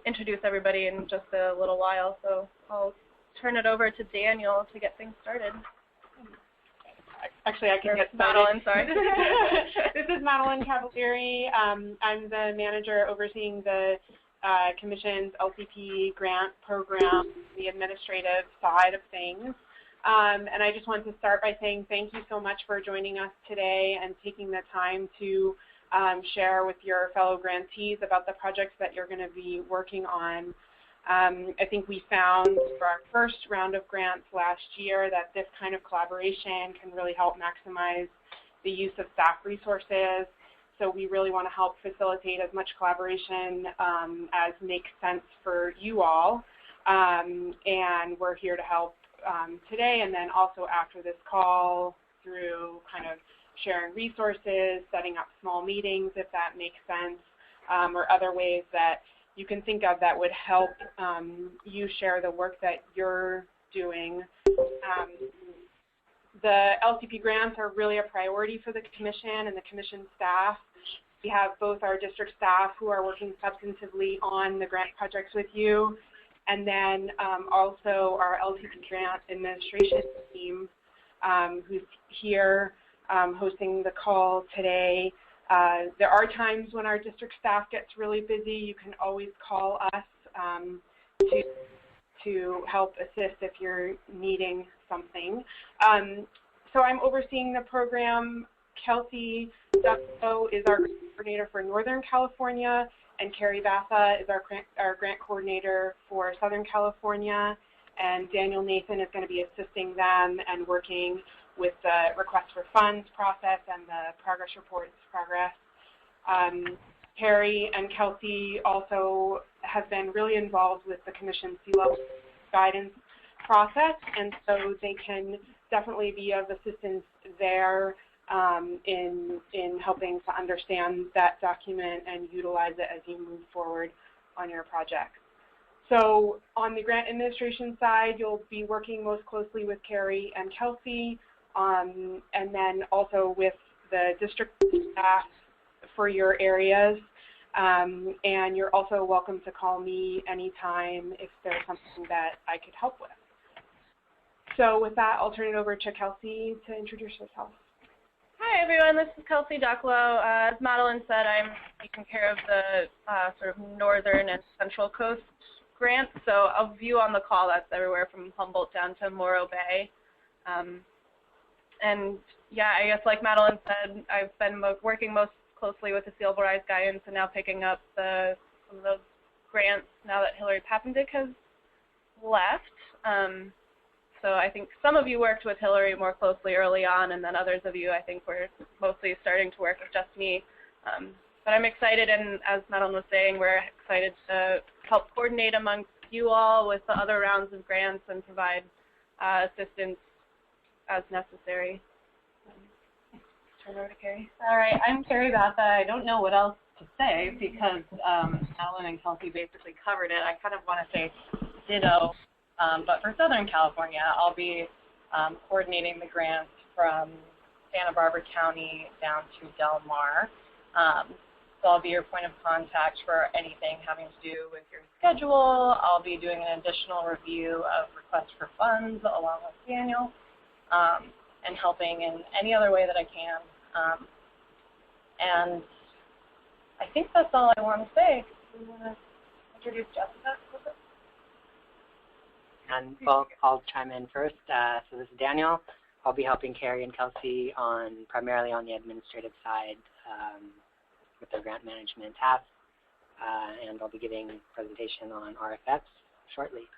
introduce everybody in just a little while. So I'll turn it over to Daniel to get things started. Actually, I can get started. Madeline, sorry. This is Madeline Cavalieri. I'm the manager overseeing the Commission's LCP grant program, the administrative side of things. And I just want to start by saying thank you so much for joining us today and taking the time to share with your fellow grantees about the projects that you're going to be working on. I think we found for our first round of grants last year that this kind of collaboration can really help maximize the use of staff resources. So we really want to help facilitate as much collaboration as makes sense for you all. And we're here to help today and then also after this call through kind of sharing resources, setting up small meetings if that makes sense, or other ways that you can think of that would help you share the work that you're doing. The LCP grants are really a priority for the Commission and the Commission staff. We have both our district staff who are working substantively on the grant projects with you, and then also our LCP grant administration team who's here hosting the call today. There are times when our district staff gets really busy. You can always call us to help assist if you're needing something. So I'm overseeing the program. Kelsey Ducko is our coordinator for Northern California, and Carrie Batha is our grant coordinator for Southern California, and Daniel Nathan is going to be assisting them and working with the request for funds process and the progress reports progress. Carrie and Kelsey also have been really involved with the Commission C-level guidance process, and so they can definitely be of assistance there in helping to understand that document and utilize it as you move forward on your project. So on the grant administration side, you'll be working most closely with Carrie and Kelsey, and then also with the district staff for your areas. And you're also welcome to call me anytime if there's something that I could help with. So with that, I'll turn it over to Kelsey to introduce herself. Hi everyone, this is Kelsey Ducklow. As Madeline said, I'm taking care of the sort of northern and central coast grants. So I'll view on the call that's everywhere from Humboldt down to Morro Bay. And yeah, I guess like Madeline said, I've been working most closely with the Silverized guidance and now picking up some of those grants now that Hillary Papendick has left. So I think some of you worked with Hillary more closely early on, and then others of you I think were mostly starting to work with just me. But I'm excited, and as Madeline was saying, we're excited to help coordinate amongst you all with the other rounds of grants and provide assistance as necessary. Turn over to Carrie. All right, I'm Carrie Batha. I don't know what else to say because Madeline and Kelsey basically covered it. I kind of want to say ditto, but for Southern California, I'll be coordinating the grants from Santa Barbara County down to Del Mar. So I'll be your point of contact for anything having to do with your schedule. I'll be doing an additional review of requests for funds along with Daniel, and helping in any other way that I can. And I think that's all I want to say. Do you want to introduce Jessica? And well, I'll chime in first. So this is Daniel. I'll be helping Carrie and Kelsey primarily on the administrative side with their grant management tasks, and I'll be giving a presentation on RFFs shortly.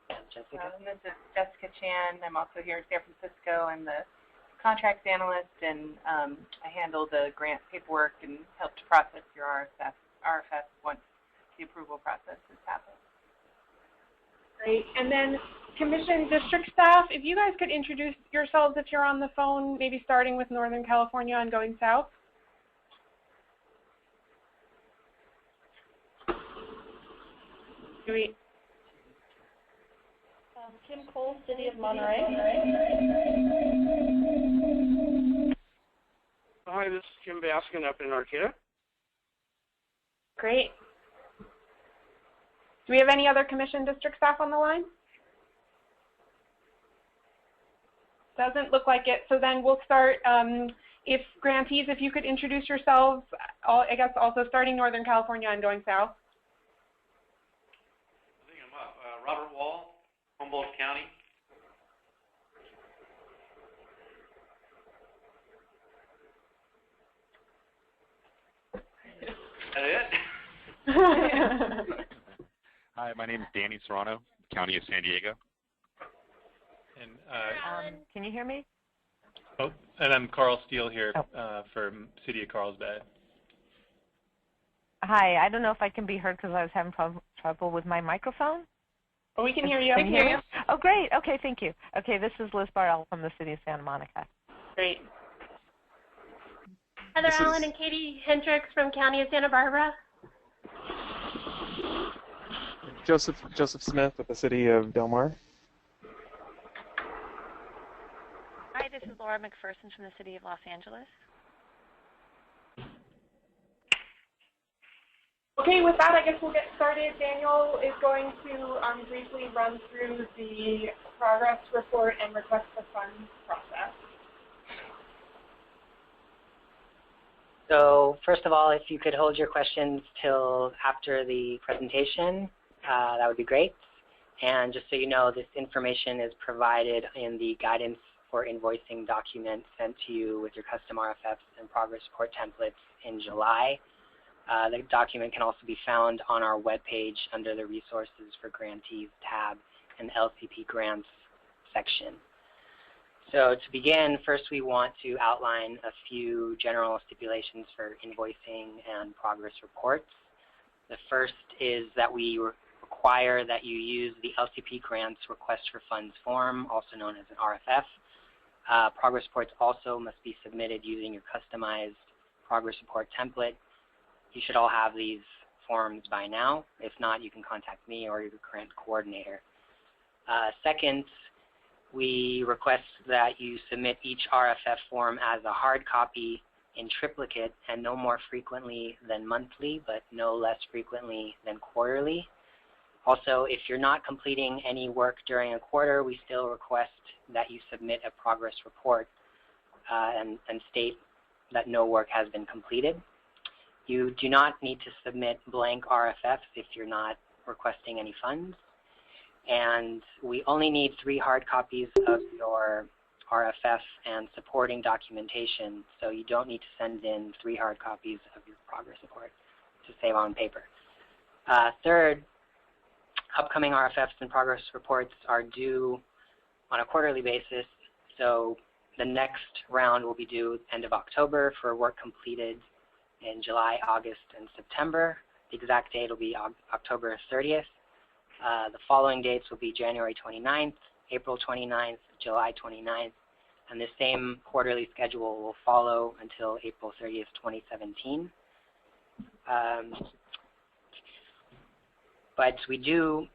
And Jessica. This is Jessica Chan. I'm also here in San Francisco. I'm the contracts analyst, and I handle the grant paperwork and help to process your RFF once the approval process has happened. Great. And then Commission district staff, if you guys could introduce yourselves if you're on the phone, maybe starting with Northern California and going south. Kim Cole, City of Monterey. Hi, this is Kim Baskin up in Arcata. Great. Do we have any other commission district staff on the line? Doesn't look like it. So then we'll start, if grantees, if you could introduce yourselves, I guess also starting Northern California and going south. I think I'm up. Robert Wall, Humboldt County. Is that it? Hi, my name is Danny Serrano, County of San Diego. And Alan, can you hear me? oh, and I'm Carl Steele here for City of Carlsbad. Hi, I don't know if I can be heard because I was having trouble with my microphone. Oh, we can hear you. Can you hear me? Oh, great. Okay, thank you. Okay, this is Liz Barrell from the City of Santa Monica. Great. Heather Allen and Katie Hendricks from County of Santa Barbara. Joseph Smith with the City of Del Mar. Hi, this is Laura McPherson from the City of Los Angeles. Okay, with that, I guess we'll get started. Daniel is going to briefly run through the progress report and request for funds process. So first of all, if you could hold your questions till after the presentation, that would be great. And just so you know, this information is provided in the guidance for invoicing document sent to you with your custom RFFs and progress report templates in July. The document can also be found on our webpage under the Resources for Grantees tab and LCP Grants section. So to begin, first we want to outline a few general stipulations for invoicing and progress reports. The first is that we require that you use the LCP Grants Request for Funds form, also known as an RFF. Progress reports also must be submitted using your customized progress report template. You should all have these forms by now. If not, you can contact me or your grant coordinator. Second, we request that you submit each RFF form as a hard copy in triplicate and no more frequently than monthly, but no less frequently than quarterly. Also, if you're not completing any work during a quarter, we still request that you submit a progress report and state that no work has been completed. You do not need to submit blank RFFs if you're not requesting any funds. And we only need 3 hard copies of your RFF and supporting documentation, so you don't need to send in 3 hard copies of your progress report to save on paper. Third, upcoming RFFs and progress reports are due on a quarterly basis, so the next round will be due end of October for work completed in July, August, and September. The exact date will be October 30th. The following dates will be January 29th, April 29th, July 29th, and the same quarterly schedule will follow until April 30th, 2017. But we do,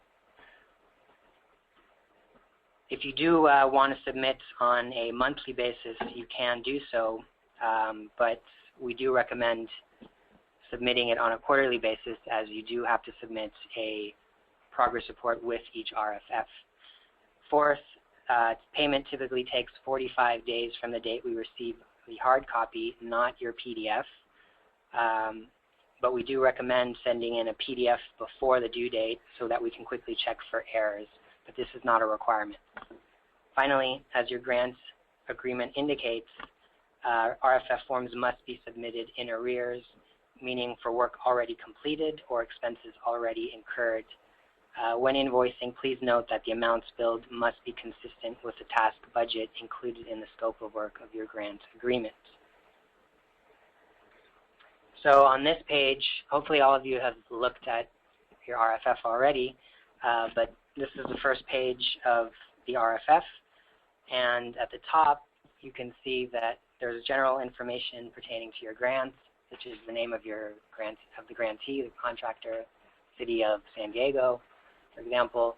if you do want to submit on a monthly basis, you can do so, but we do recommend submitting it on a quarterly basis, as you do have to submit a progress report with each RFF. Fourth, payment typically takes 45 days from the date we receive the hard copy, not your PDF. But we do recommend sending in a PDF before the due date so that we can quickly check for errors, but this is not a requirement. Finally, as your grant agreement indicates, RFF forms must be submitted in arrears, meaning for work already completed or expenses already incurred. When invoicing, please note that the amounts billed must be consistent with the task budget included in the scope of work of your grant agreement. So on this page, hopefully all of you have looked at your RFF already, but this is the first page of the RFF, and at the top you can see that there's general information pertaining to your grant, which is the name of your the grantee, the contractor, City of San Diego, for example,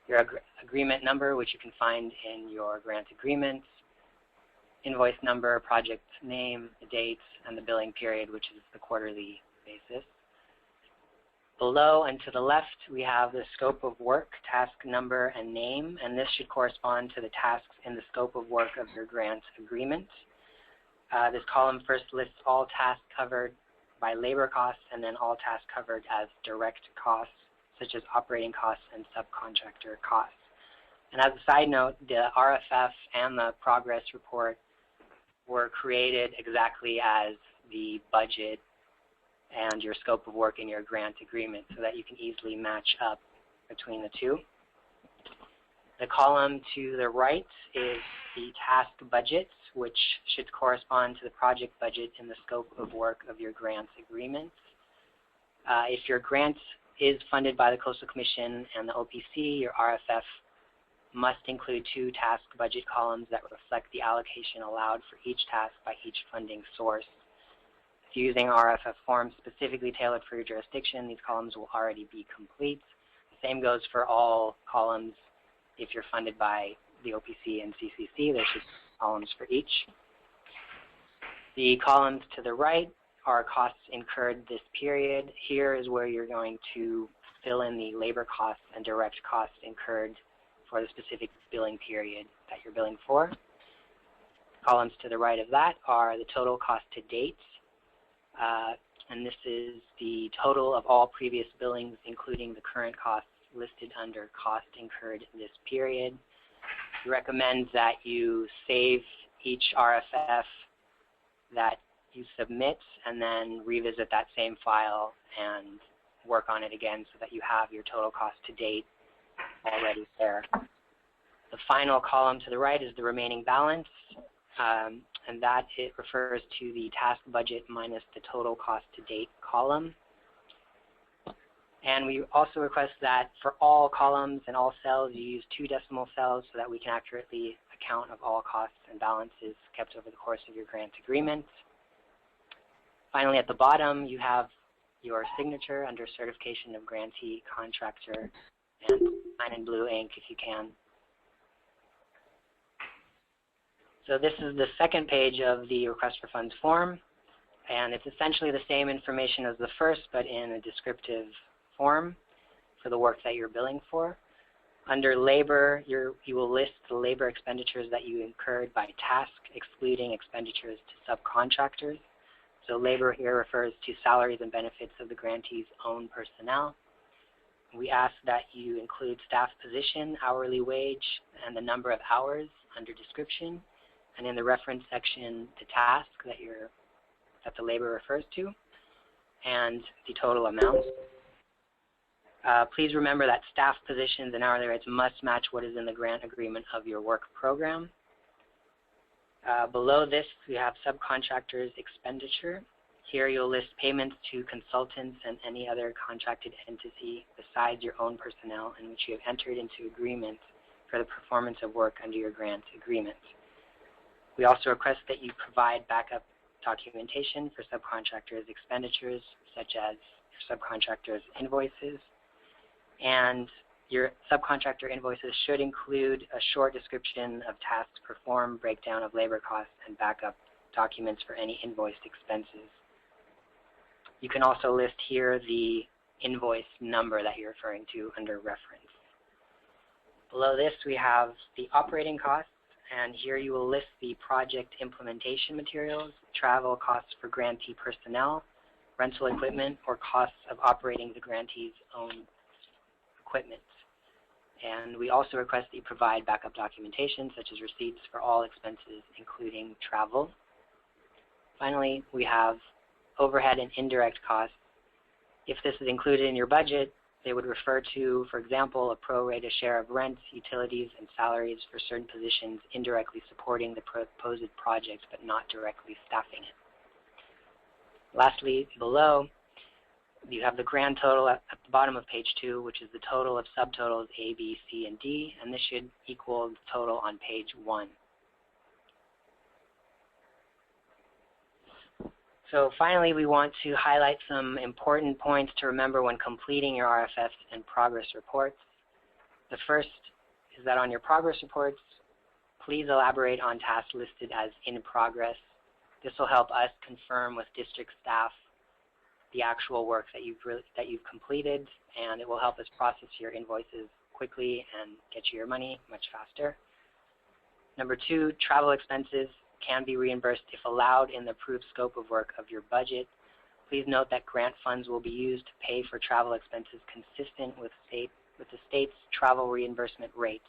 your agreement number, which you can find in your grant agreement, invoice number, project name, the dates, and the billing period, which is the quarterly basis. Below and to the left, we have the scope of work, task number, and name, and this should correspond to the tasks in the scope of work of your grant agreement. This column first lists all tasks covered by labor costs and then all tasks covered as direct costs, such as operating costs and subcontractor costs. And as a side note, the RFF and the progress report were created exactly as the budget and your scope of work in your grant agreement so that you can easily match up between the two. The column to the right is the task budgets, which should correspond to the project budget in the scope of work of your grant agreement. If your grant is funded by the Coastal Commission and the OPC, your RFF must include two task budget columns that reflect the allocation allowed for each task by each funding source. If you're using RFF forms specifically tailored for your jurisdiction, these columns will already be complete. The same goes for all columns if you're funded by the OPC and CCC. There should be columns for each. The columns to the right are costs incurred this period. Here is where you're going to fill in the labor costs and direct costs incurred for the specific billing period that you're billing for. Columns to the right of that are the total cost to date. And this is the total of all previous billings, including the current costs listed under cost incurred in this period. We recommend that you save each RFF that you submit and then revisit that same file and work on it again so that you have your total cost to date already there. The final column to the right is the remaining balance. And that it refers to the task budget minus the total cost to date column. And we also request that for all columns and all cells, you use 2 decimal cells so that we can accurately account of all costs and balances kept over the course of your grant agreement. Finally, at the bottom, you have your signature under certification of grantee contractor, and sign in blue ink if you can. So this is the second page of the request for funds form, and it's essentially the same information as the first, but in a descriptive form for the work that you're billing for. Under labor, you will list the labor expenditures that you incurred by task, excluding expenditures to subcontractors. So labor here refers to salaries and benefits of the grantee's own personnel. We ask that you include staff position, hourly wage, and the number of hours under description, and in the reference section, the task that the labor refers to, and the total amount. Please remember that staff positions and hourly rates must match what is in the grant agreement of your work program. Below this, we have subcontractors expenditure. Here you'll list payments to consultants and any other contracted entity besides your own personnel in which you have entered into agreement for the performance of work under your grant agreement. We also request that you provide backup documentation for subcontractors' expenditures, such as your subcontractors' invoices. And your subcontractor invoices should include a short description of tasks performed, breakdown of labor costs, and backup documents for any invoiced expenses. You can also list here the invoice number that you're referring to under reference. Below this, we have the operating costs. And here you will list the project implementation materials, travel costs for grantee personnel, rental equipment, or costs of operating the grantee's own equipment. And we also request that you provide backup documentation, such as receipts for all expenses, including travel. Finally, we have overhead and indirect costs. If this is included in your budget, they would refer to, for example, a pro rata share of rent, utilities, and salaries for certain positions indirectly supporting the proposed project but not directly staffing it. Lastly, below, you have the grand total at the bottom of page 2, which is the total of subtotals A, B, C, and D, and this should equal the total on page 1. So finally, we want to highlight some important points to remember when completing your RFFs and progress reports. The first is that on your progress reports, please elaborate on tasks listed as in progress. This will help us confirm with district staff the actual work that you've completed, and it will help us process your invoices quickly and get you your money much faster. Number 2, travel expenses can be reimbursed if allowed in the approved scope of work of your budget. Please note that grant funds will be used to pay for travel expenses consistent with the state's travel reimbursement rates.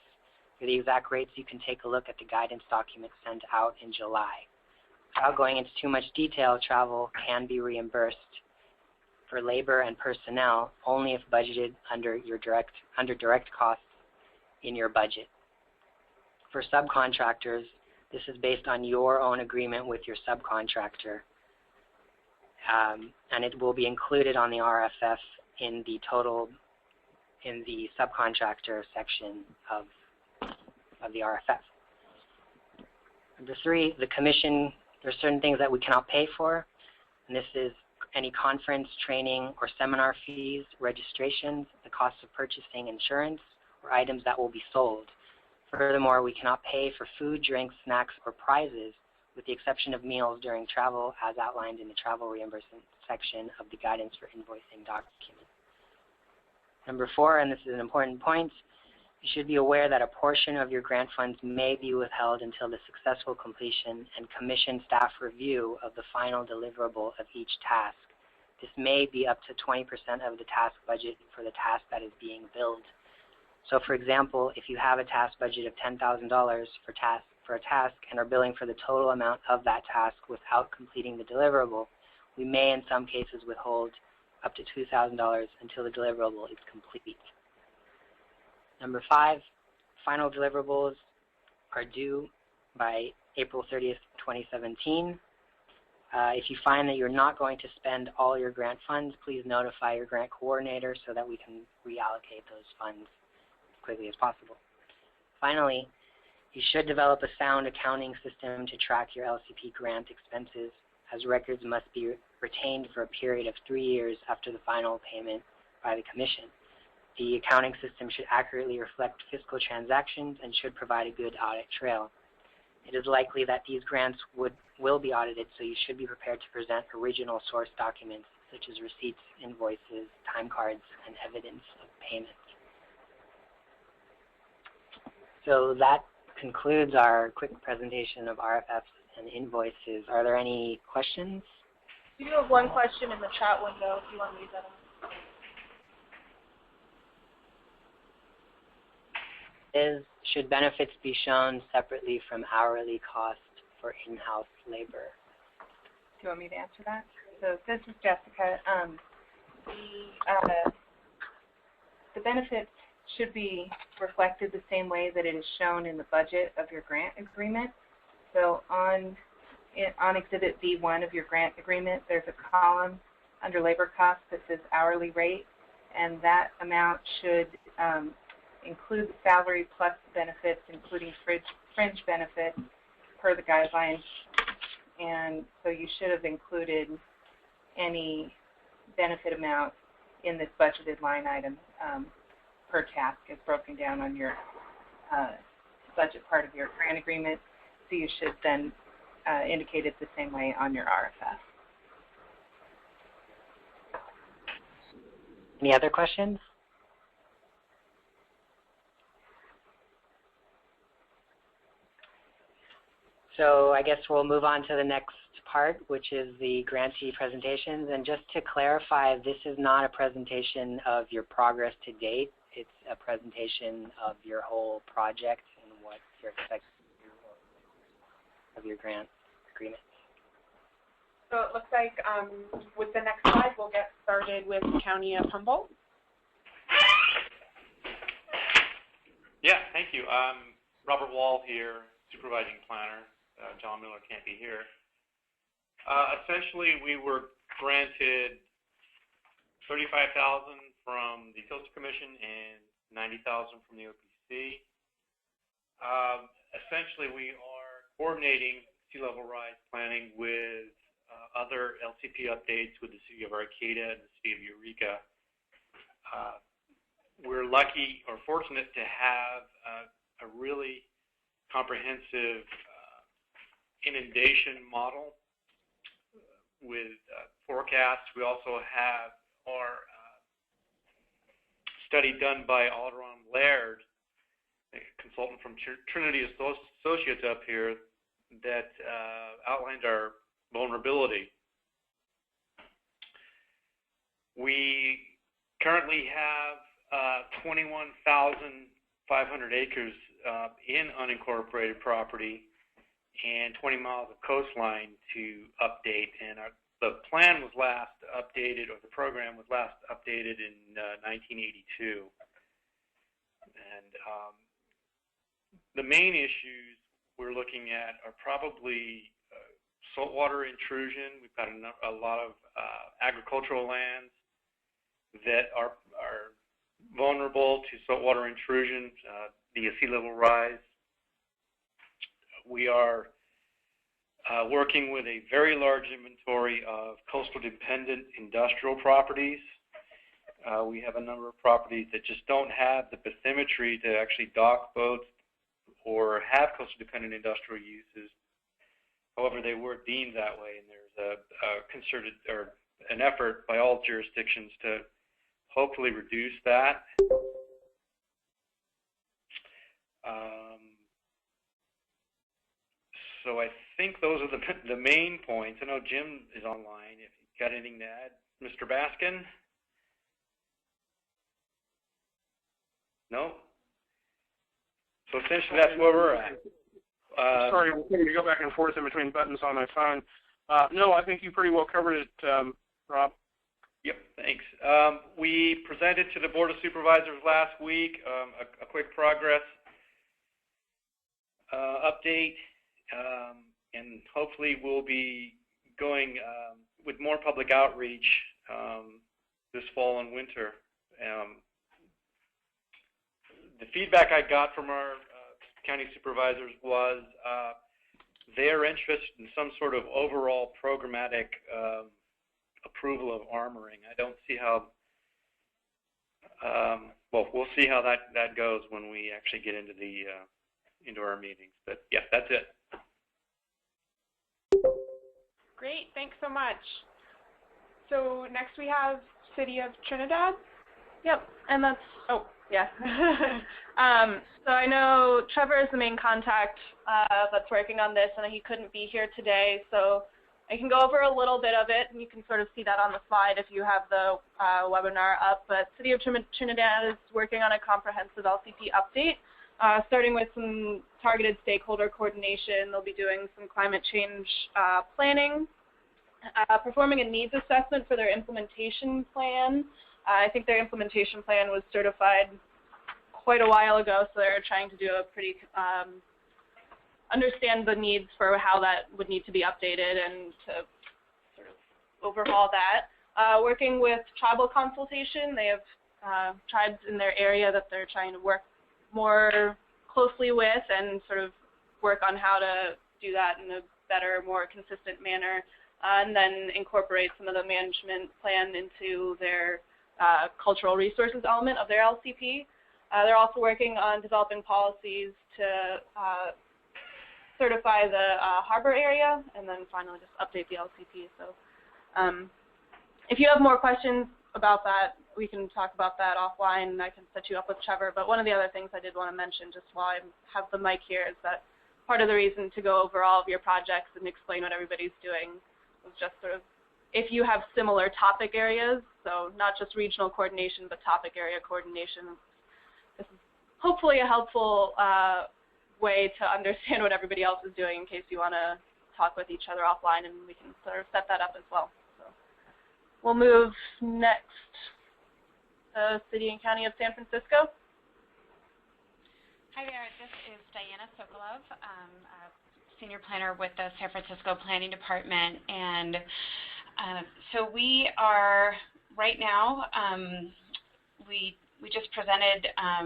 For the exact rates, you can take a look at the guidance document sent out in July. Without going into too much detail, travel can be reimbursed for labor and personnel only if budgeted under direct costs in your budget. For subcontractors, this is based on your own agreement with your subcontractor, and it will be included on the RFF in the subcontractor section of the RFF. Number 3, the commission, there are certain things that we cannot pay for, and this is any conference, training, or seminar fees, registrations, the cost of purchasing insurance, or items that will be sold. Furthermore, we cannot pay for food, drinks, snacks, or prizes, with the exception of meals during travel as outlined in the travel reimbursement section of the guidance for invoicing document. Number 4, and this is an important point, you should be aware that a portion of your grant funds may be withheld until the successful completion and commission staff review of the final deliverable of each task. This may be up to 20% of the task budget for the task that is being billed. So for example, if you have a task budget of $10,000 for a task and are billing for the total amount of that task without completing the deliverable, we may in some cases withhold up to $2,000 until the deliverable is complete. Number 5, final deliverables are due by April 30th, 2017. If you find that you're not going to spend all your grant funds, please notify your grant coordinator so that we can reallocate those funds as quickly as possible. Finally, you should develop a sound accounting system to track your LCP grant expenses, as records must be retained for a period of 3 years after the final payment by the Commission. The accounting system should accurately reflect fiscal transactions and should provide a good audit trail. It is likely that these grants will be audited, so you should be prepared to present original source documents such as receipts, invoices, time cards, and evidence of payment. So that concludes our quick presentation of RFFs and invoices. Are there any questions? We do have one question in the chat window if you want to read that out. Should benefits be shown separately from hourly cost for in-house labor? Do you want me to answer that? So this is Jessica. The benefits should be reflected the same way that it is shown in the budget of your grant agreement. So on Exhibit B1 of your grant agreement, there's a column under labor costs that says hourly rate, and that amount should include the salary plus benefits, including fringe benefits per the guidelines. And so you should have included any benefit amount in this budgeted line item per task as broken down on your budget part of your grant agreement. So you should then indicate it the same way on your RFF. Any other questions? So I guess we'll move on to the next part, which is the grantee presentations. And just to clarify, this is not a presentation of your progress to date. It's a presentation of your whole project and what you're expecting of your grant agreement. So it looks like with the next slide, we'll get started with County of Humboldt. Yeah, thank you. Robert Wall here, supervising planner. John Miller can't be here. Essentially, we were granted $35,000 from the Coastal Commission and $90,000 from the OPC. Essentially, we are coordinating sea level rise planning with other LCP updates with the City of Arcata and the City of Eureka. We're lucky or fortunate to have a really comprehensive inundation model with forecasts. We also have our study done by Alderon Laird, a consultant from Trinity Associates up here, that outlined our vulnerability. We currently have 21,500 acres in unincorporated property and 20 miles of coastline to update. And the plan was last updated, or the program was last updated in 1982. And the main issues we're looking at are probably saltwater intrusion. We've got a lot of agricultural lands that are vulnerable to saltwater intrusion via sea level rise. We are working with a very large inventory of coastal dependent industrial properties. We have a number of properties that just don't have the bathymetry to actually dock boats or have coastal dependent industrial uses. However, they were deemed that way, and there's a concerted or an effort by all jurisdictions to hopefully reduce that. So I think those are the main points. I know Jim is online. If you've got anything to add, Mr. Baskin? No? So essentially that's where we're at. Sorry, we're going to go back and forth in between buttons on my phone. No, I think you pretty well covered it, Rob. Yep, thanks. We presented to the Board of Supervisors last week a quick progress update, and hopefully we'll be going with more public outreach this fall and winter. The feedback I got from our county supervisors was their interest in some sort of overall programmatic approval of armoring. I don't see how, well, we'll see how that goes when we actually get into the into our meetings. But yeah, that's it. Great, thanks so much. So next we have City of Trinidad. Yep, and that's, oh, yeah. So I know Trevor is the main contact that's working on this, and he couldn't be here today, so I can go over a little bit of it, and you can sort of see that on the slide if you have the webinar up. But City of Trinidad is working on a comprehensive LCP update, starting with some targeted stakeholder coordination. They'll be doing some climate change planning, performing a needs assessment for their implementation plan. I think their implementation plan was certified quite a while ago, so they're trying to do a pretty understand the needs for how that would need to be updated and to sort of overhaul that. Working with tribal consultation, they have tribes in their area that they're trying to work more closely with and sort of work on how to do that in a better, more consistent manner, and then incorporate some of the management plan into their cultural resources element of their LCP. They're also working on developing policies to certify the harbor area, and then finally just update the LCP. So if you have more questions about that, we can talk about that offline, and I can set you up with Trevor. But one of the other things I did want to mention just while I have the mic here is that part of the reason to go over all of your projects and explain what everybody's doing was just sort of if you have similar topic areas, so not just regional coordination, but topic area coordination. This is hopefully a helpful way to understand what everybody else is doing in case you want to talk with each other offline, and we can sort of set that up as well. So we'll move next to City and County of San Francisco. Hi there, this is Diana Sokolov, Senior Planner with the San Francisco Planning Department, and so we are right now, we just presented a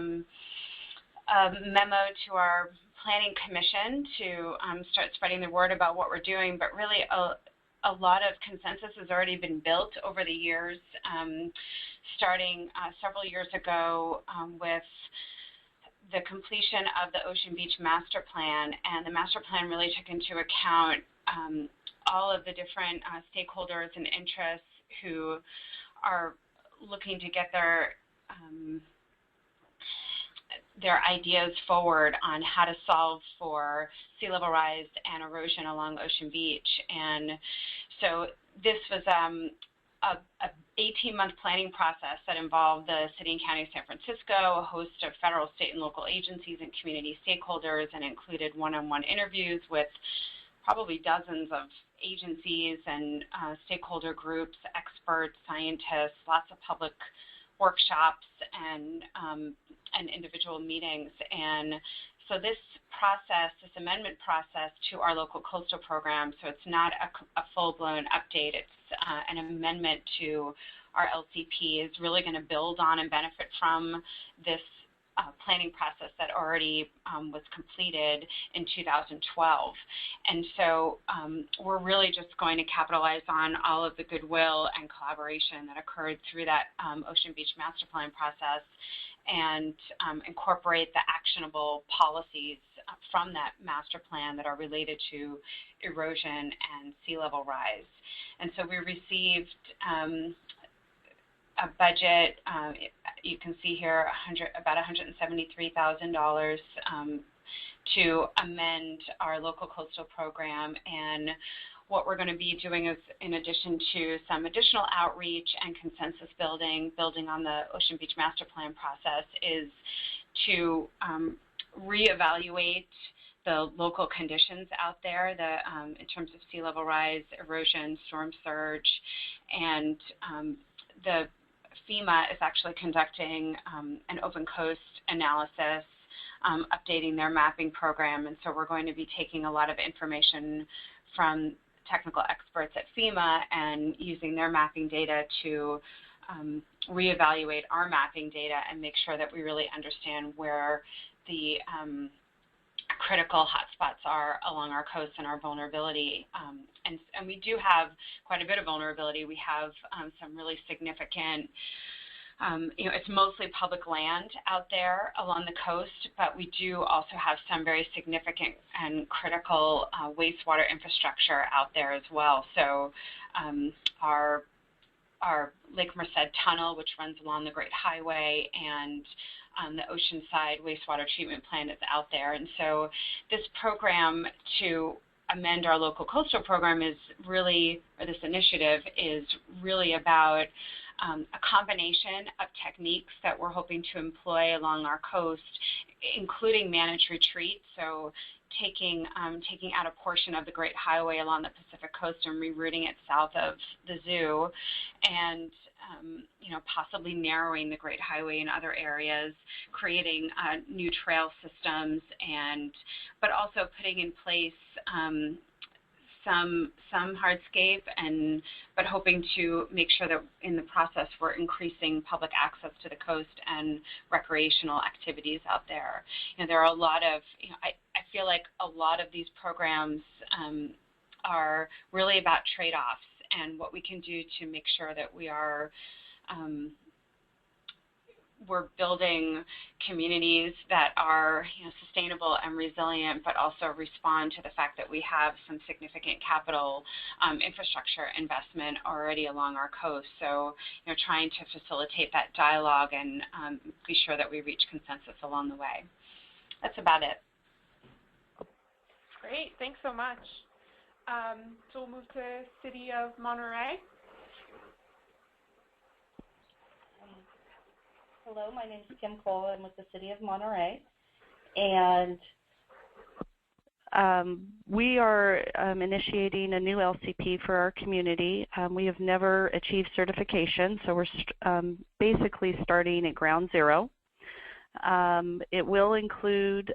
memo to our Planning Commission to start spreading the word about what we're doing, but really a lot of consensus has already been built over the years, starting several years ago with the completion of the Ocean Beach Master Plan, and the Master Plan really took into account all of the different stakeholders and interests who are looking to get their ideas forward on how to solve for sea level rise and erosion along Ocean Beach. And so this was a 18-month planning process that involved the City and County of San Francisco, a host of federal, state, and local agencies and community stakeholders, and included one-on-one interviews with probably dozens of agencies and stakeholder groups, experts, scientists, lots of public workshops and individual meetings. And so this process, this amendment process to our local coastal program, so it's not a full-blown update, it's an amendment to our LCP, is really going to build on and benefit from this planning process that already was completed in 2012. And so we're really just going to capitalize on all of the goodwill and collaboration that occurred through that Ocean Beach Master Plan process and incorporate the actionable policies from that master plan that are related to erosion and sea level rise. And so we received a budget, you can see here about $173,000 to amend our local coastal program. And what we're going to be doing is, in addition to some additional outreach and consensus building on the Ocean Beach Master Plan process, is to reevaluate the local conditions out there in terms of sea level rise, erosion, storm surge, and the FEMA is actually conducting an open coast analysis, updating their mapping program, and so we're going to be taking a lot of information from technical experts at FEMA and using their mapping data to reevaluate our mapping data and make sure that we really understand where the critical hotspots are along our coast and our vulnerability. And we do have quite a bit of vulnerability. We have some really significant, it's mostly public land out there along the coast, but we do also have some very significant and critical wastewater infrastructure out there as well. So our Lake Merced Tunnel, which runs along the Great Highway, and the Oceanside wastewater treatment plant is out there. And so this program to amend our local coastal program is really, or this initiative is really about a combination of techniques that we're hoping to employ along our coast, including managed retreat. So taking out a portion of the Great Highway along the Pacific coast and rerouting it south of the zoo, and possibly narrowing the Great Highway in other areas, creating new trail systems, but also putting in place some hardscape, but hoping to make sure that in the process we're increasing public access to the coast and recreational activities out there. There are a lot of, I feel like a lot of these programs are really about trade-offs and what we can do to make sure that we're building communities that are sustainable and resilient, but also respond to the fact that we have some significant capital infrastructure investment already along our coast. So trying to facilitate that dialogue and be sure that we reach consensus along the way. That's about it. Great, thanks so much. So we'll move to City of Monterey. Hello, my name is Kim Cole. I'm with the City of Monterey, and we are initiating a new LCP for our community. We have never achieved certification, so we're basically starting at ground zero. It will include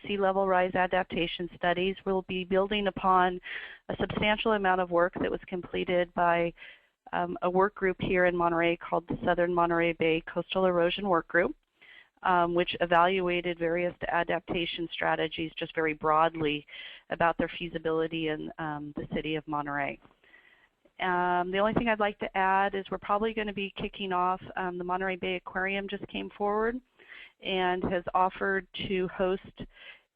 sea level rise adaptation studies. We'll be building upon a substantial amount of work that was completed by a work group here in Monterey called the Southern Monterey Bay Coastal Erosion Work Group, which evaluated various adaptation strategies just very broadly about their feasibility in the city of Monterey. The only thing I'd like to add is we're probably going to be kicking off, the Monterey Bay Aquarium just came forward and has offered to host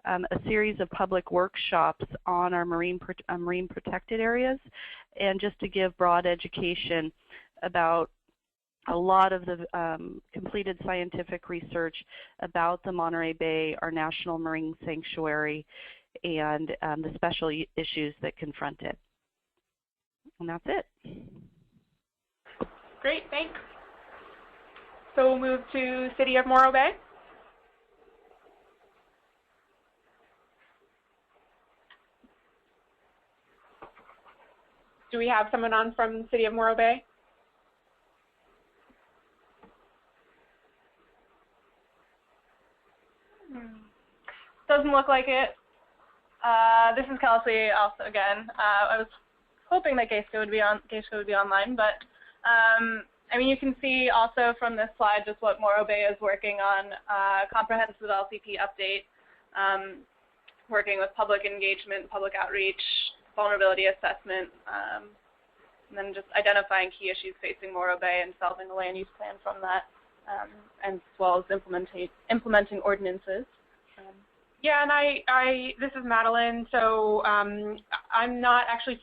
a series of public workshops on our marine protected areas, and just to give broad education about a lot of the completed scientific research about the Monterey Bay, our national marine sanctuary, and the special issues that confront it. And that's it. Great, thanks. So we'll move to City of Morro Bay. Do we have someone on from City of Morro Bay? Doesn't look like it. This is Kelsey also again. I was hoping that Geisha would be online, but I mean, you can see also from this slide just what Morro Bay is working on, comprehensive LCP update, working with public engagement, public outreach, vulnerability assessment, and then just identifying key issues facing Morro Bay and developing a land use plan from that, as well as implementing ordinances. Yeah, and this is Madeline. So I'm not actually.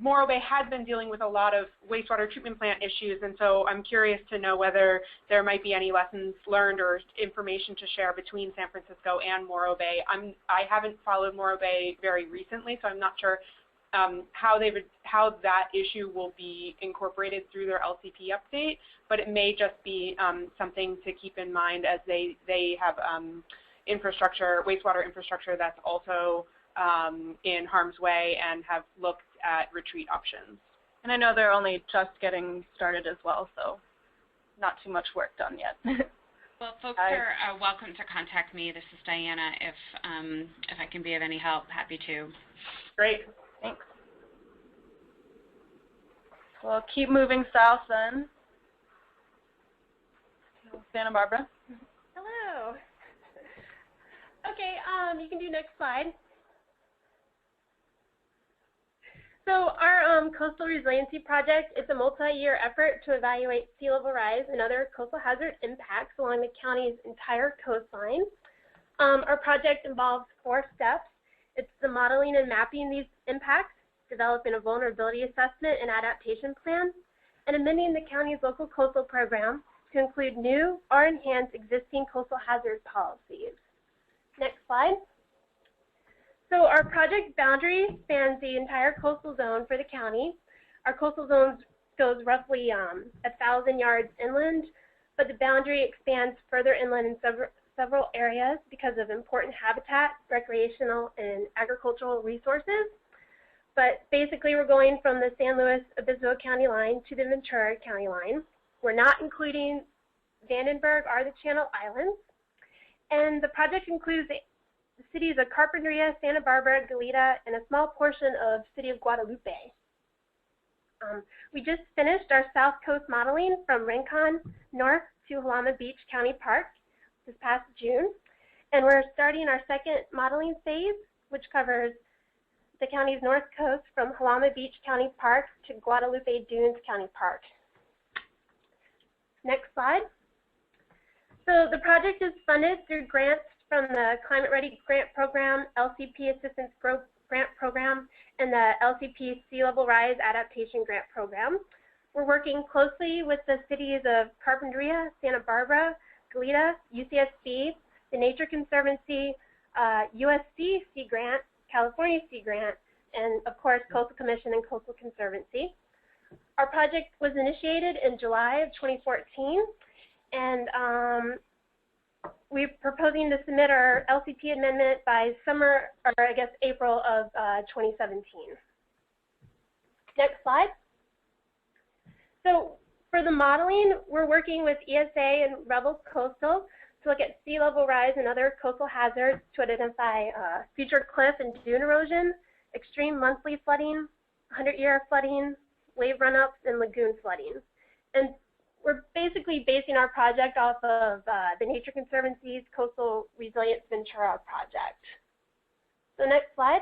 Morro Bay has been dealing with a lot of wastewater treatment plant issues, and so I'm curious to know whether there might be any lessons learned or information to share between San Francisco and Morro Bay. I haven't followed Morro Bay very recently, so I'm not sure how that issue will be incorporated through their LCP update, but it may just be something to keep in mind as they have infrastructure, wastewater infrastructure that's also in harm's way and have looked at retreat options. And I know they're only just getting started as well, so not too much work done yet. Well, folks are welcome to contact me. This is Diana. If I can be of any help, happy to. Great. Thanks. We'll keep moving south then. Santa Barbara. Hello. Okay, you can do next slide. So our Coastal Resiliency Project is a multi-year effort to evaluate sea level rise and other coastal hazard impacts along the county's entire coastline. Our project involves 4 steps. It's the modeling and mapping these impacts, developing a vulnerability assessment and adaptation plan, and amending the county's local coastal program to include new or enhance existing coastal hazard policies. Next slide. So our project boundary spans the entire coastal zone for the county. Our coastal zone goes roughly 1,000 yards inland, but the boundary expands further inland in several areas because of important habitat, recreational, and agricultural resources. But basically, we're going from the San Luis Obispo County line to the Ventura County line. We're not including Vandenberg or the Channel Islands. And the project includes the cities of Carpinteria, Santa Barbara, Goleta, and a small portion of the city of Guadalupe. We just finished our South Coast modeling from Rincon north to Halama Beach County Park this past June. And we're starting our second modeling phase, which covers the county's north coast from Halama Beach County Park to Guadalupe Dunes County Park. Next slide. So the project is funded through grants from the Climate Ready Grant Program, LCP Assistance Grant Program, and the LCP Sea Level Rise Adaptation Grant Program. We're working closely with the cities of Carpinteria, Santa Barbara, Goleta, UCSB, the Nature Conservancy, USC Sea Grant, California Sea Grant, and of course Coastal Commission and Coastal Conservancy. Our project was initiated in July of 2014, and we're proposing to submit our LCP amendment by summer, or I guess April of 2017. Next slide. So for the modeling, we're working with ESA and Rebels Coastal to look at sea level rise and other coastal hazards to identify future cliff and dune erosion, extreme monthly flooding, 100-year flooding, wave run-ups, and lagoon flooding. And we're basically basing our project off of the Nature Conservancy's Coastal Resilience Ventura project. So next slide.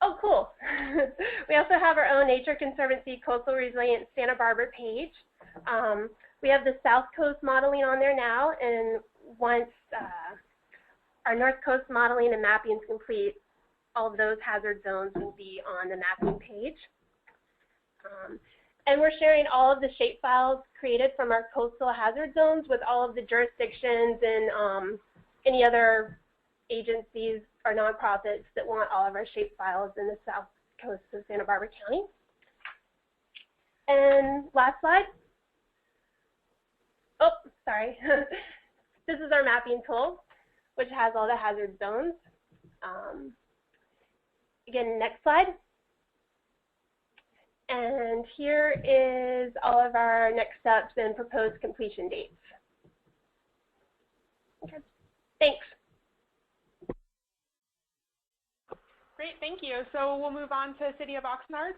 Oh, cool. We also have our own Nature Conservancy Coastal Resilience Santa Barbara page. We have the South Coast modeling on there now, and once our North Coast modeling and mapping is complete, all of those hazard zones will be on the mapping page. And we're sharing all of the shape files created from our coastal hazard zones with all of the jurisdictions and any other agencies or nonprofits that want all of our shape files in the south coast of Santa Barbara County. And last slide. Oh, sorry. This is our mapping tool, which has all the hazard zones. Again, next slide. And here is all of our next steps and proposed completion dates. Okay. Thanks. Great, thank you. So we'll move on to City of Oxnard.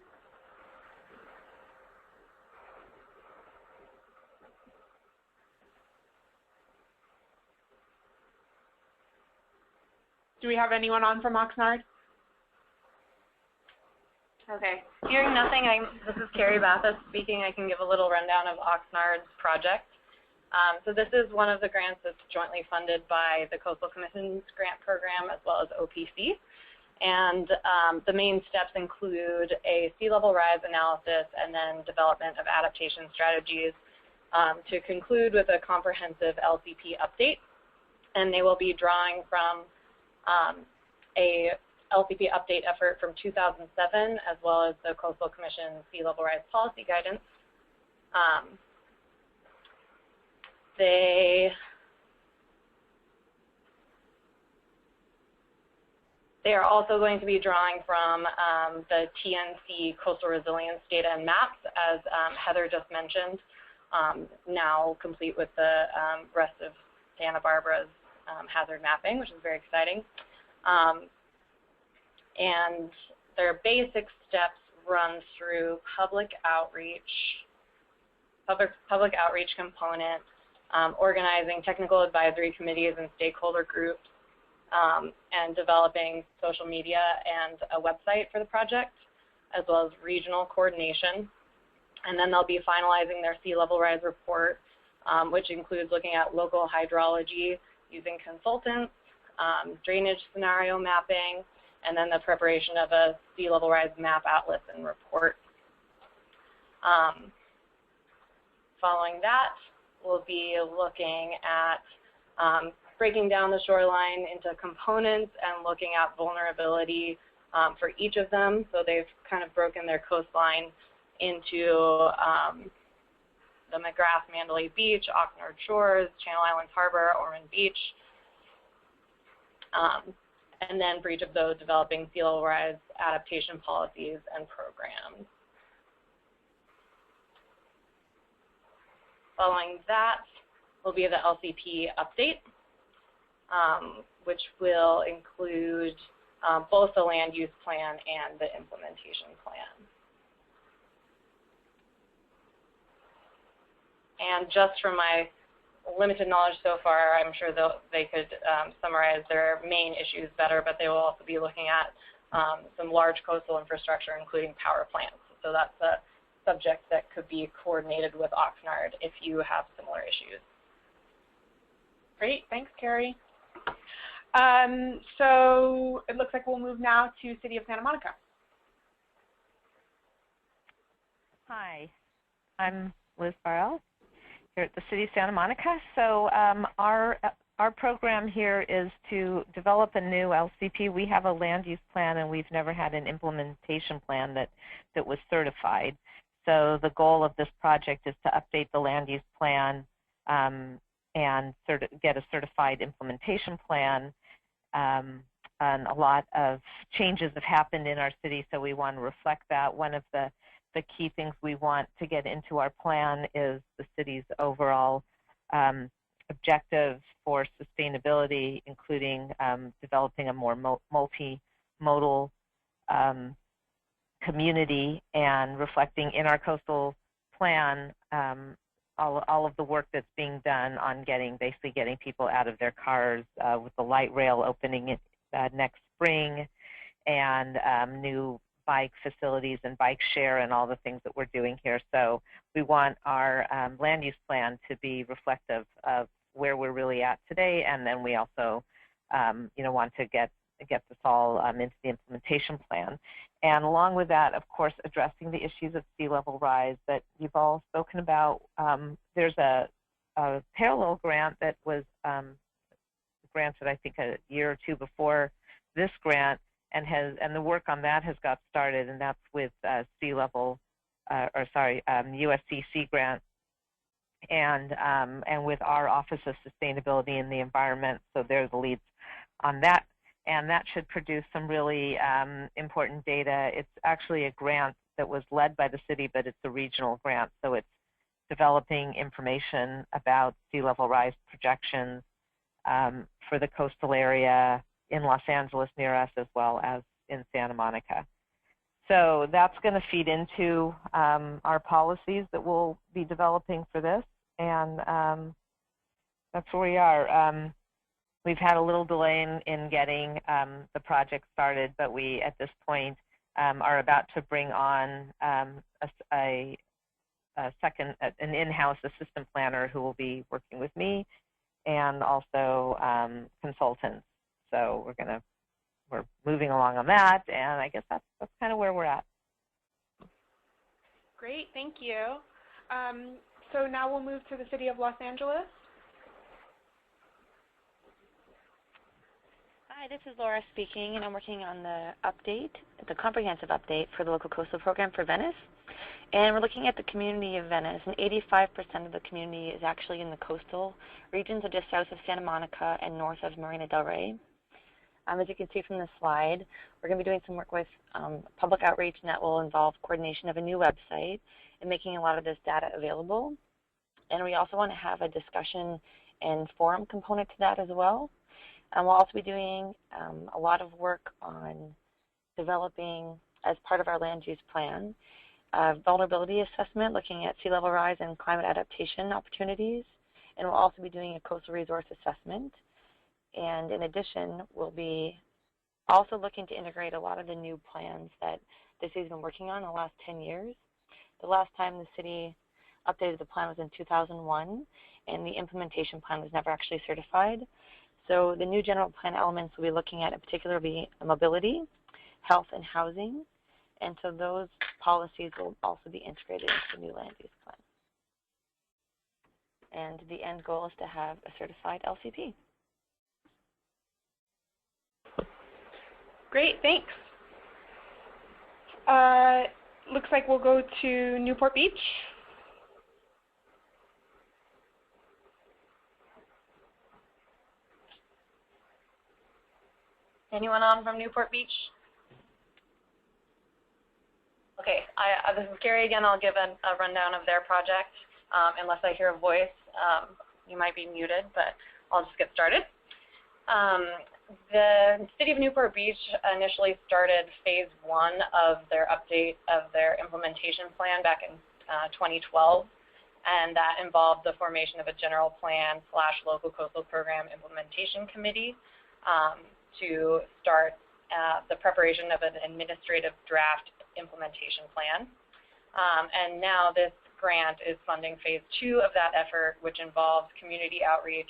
Do we have anyone on from Oxnard? Okay. Hearing nothing, this is Carrie Bathis speaking. I can give a little rundown of Oxnard's project. So this is one of the grants that's jointly funded by the Coastal Commission's grant program as well as OPC. And the main steps include a sea level rise analysis and then development of adaptation strategies to conclude with a comprehensive LCP update. And they will be drawing from a LCP update effort from 2007, as well as the Coastal Commission Sea Level Rise Policy Guidance. They are also going to be drawing from the TNC Coastal Resilience Data and Maps, as Heather just mentioned, now complete with the rest of Santa Barbara's hazard mapping, which is very exciting. And their basic steps run through public outreach component, organizing technical advisory committees and stakeholder groups, and developing social media and a website for the project, as well as regional coordination. And then they'll be finalizing their sea level rise report, which includes looking at local hydrology using consultants, drainage scenario mapping, and then the preparation of a sea level rise map atlas and report. Following that, we'll be looking at breaking down the shoreline into components and looking at vulnerability for each of them. So they've kind of broken their coastline into the McGrath Mandalay Beach, Oxnard Shores, Channel Islands Harbor, Ormond Beach. And then for each of those, developing sea level rise adaptation policies and programs. Following that will be the LCP update, which will include both the land use plan and the implementation plan. And just from my limited knowledge so far, I'm sure they could summarize their main issues better, but they will also be looking at some large coastal infrastructure, including power plants. So that's a subject that could be coordinated with Oxnard if you have similar issues. Great, thanks, Carrie. So it looks like we'll move now to City of Santa Monica. Hi, I'm Liz Barrell here at the City of Santa Monica. So our program here is to develop a new LCP. We have a land use plan, and we've never had an implementation plan that was certified. So the goal of this project is to update the land use plan and get a certified implementation plan. And a lot of changes have happened in our city, so we want to reflect that. One of the key things we want to get into our plan is the city's overall objective for sustainability, including developing a more multimodal community, and reflecting in our coastal plan all of the work that's being done on basically getting people out of their cars, with the light rail opening next spring, and new bike facilities and bike share and all the things that we're doing here. So we want our land use plan to be reflective of where we're really at today, and then we also, want to get this all into the implementation plan. And along with that, of course, addressing the issues of sea level rise that you've all spoken about. There's a parallel grant that was granted, I think, a year or two before this grant, and the work on that has got started, and that's with USCC grant, and with our Office of Sustainability and the Environment. So they're the leads on that, and that should produce some really important data. It's actually a grant that was led by the city, but it's a regional grant, so it's developing information about sea level rise projections for the coastal area in Los Angeles near us, as well as in Santa Monica. So that's going to feed into our policies that we'll be developing for this, and that's where we are. We've had a little delay in getting the project started, but we, at this point, are about to bring on an in-house assistant planner who will be working with me, and also consultants. So we're moving along on that, and I guess that's kind of where we're at. Great, thank you. So now we'll move to the City of Los Angeles. Hi, this is Laura speaking, and I'm working on the comprehensive update for the local coastal program for Venice. And we're looking at the community of Venice, and 85% of the community is actually in the coastal region, so just south of Santa Monica and north of Marina del Rey. As you can see from the slide, we're going to be doing some work with public outreach, and that will involve coordination of a new website and making a lot of this data available. And we also want to have a discussion and forum component to that as well. And we'll also be doing a lot of work on developing, as part of our land use plan, vulnerability assessment, looking at sea level rise and climate adaptation opportunities. And we'll also be doing a coastal resource assessment. And in addition, we'll be also looking to integrate a lot of the new plans that the city's been working on in the last 10 years. The last time the city updated the plan was in 2001, and the implementation plan was never actually certified. So the new general plan elements we'll be looking at particularly mobility, health, and housing. And so those policies will also be integrated into the new land use plan. And the end goal is to have a certified LCP. Great, thanks. Looks like we'll go to Newport Beach. Anyone on from Newport Beach? Okay, this is Carrie again. I'll give a rundown of their project. Unless I hear a voice, you might be muted, but I'll just get started. The City of Newport Beach initially started phase 1 of their update of their implementation plan back in 2012, and that involved the formation of a general plan / local coastal program implementation committee to start the preparation of an administrative draft implementation plan. And now this grant is funding phase 2 of that effort, which involves community outreach,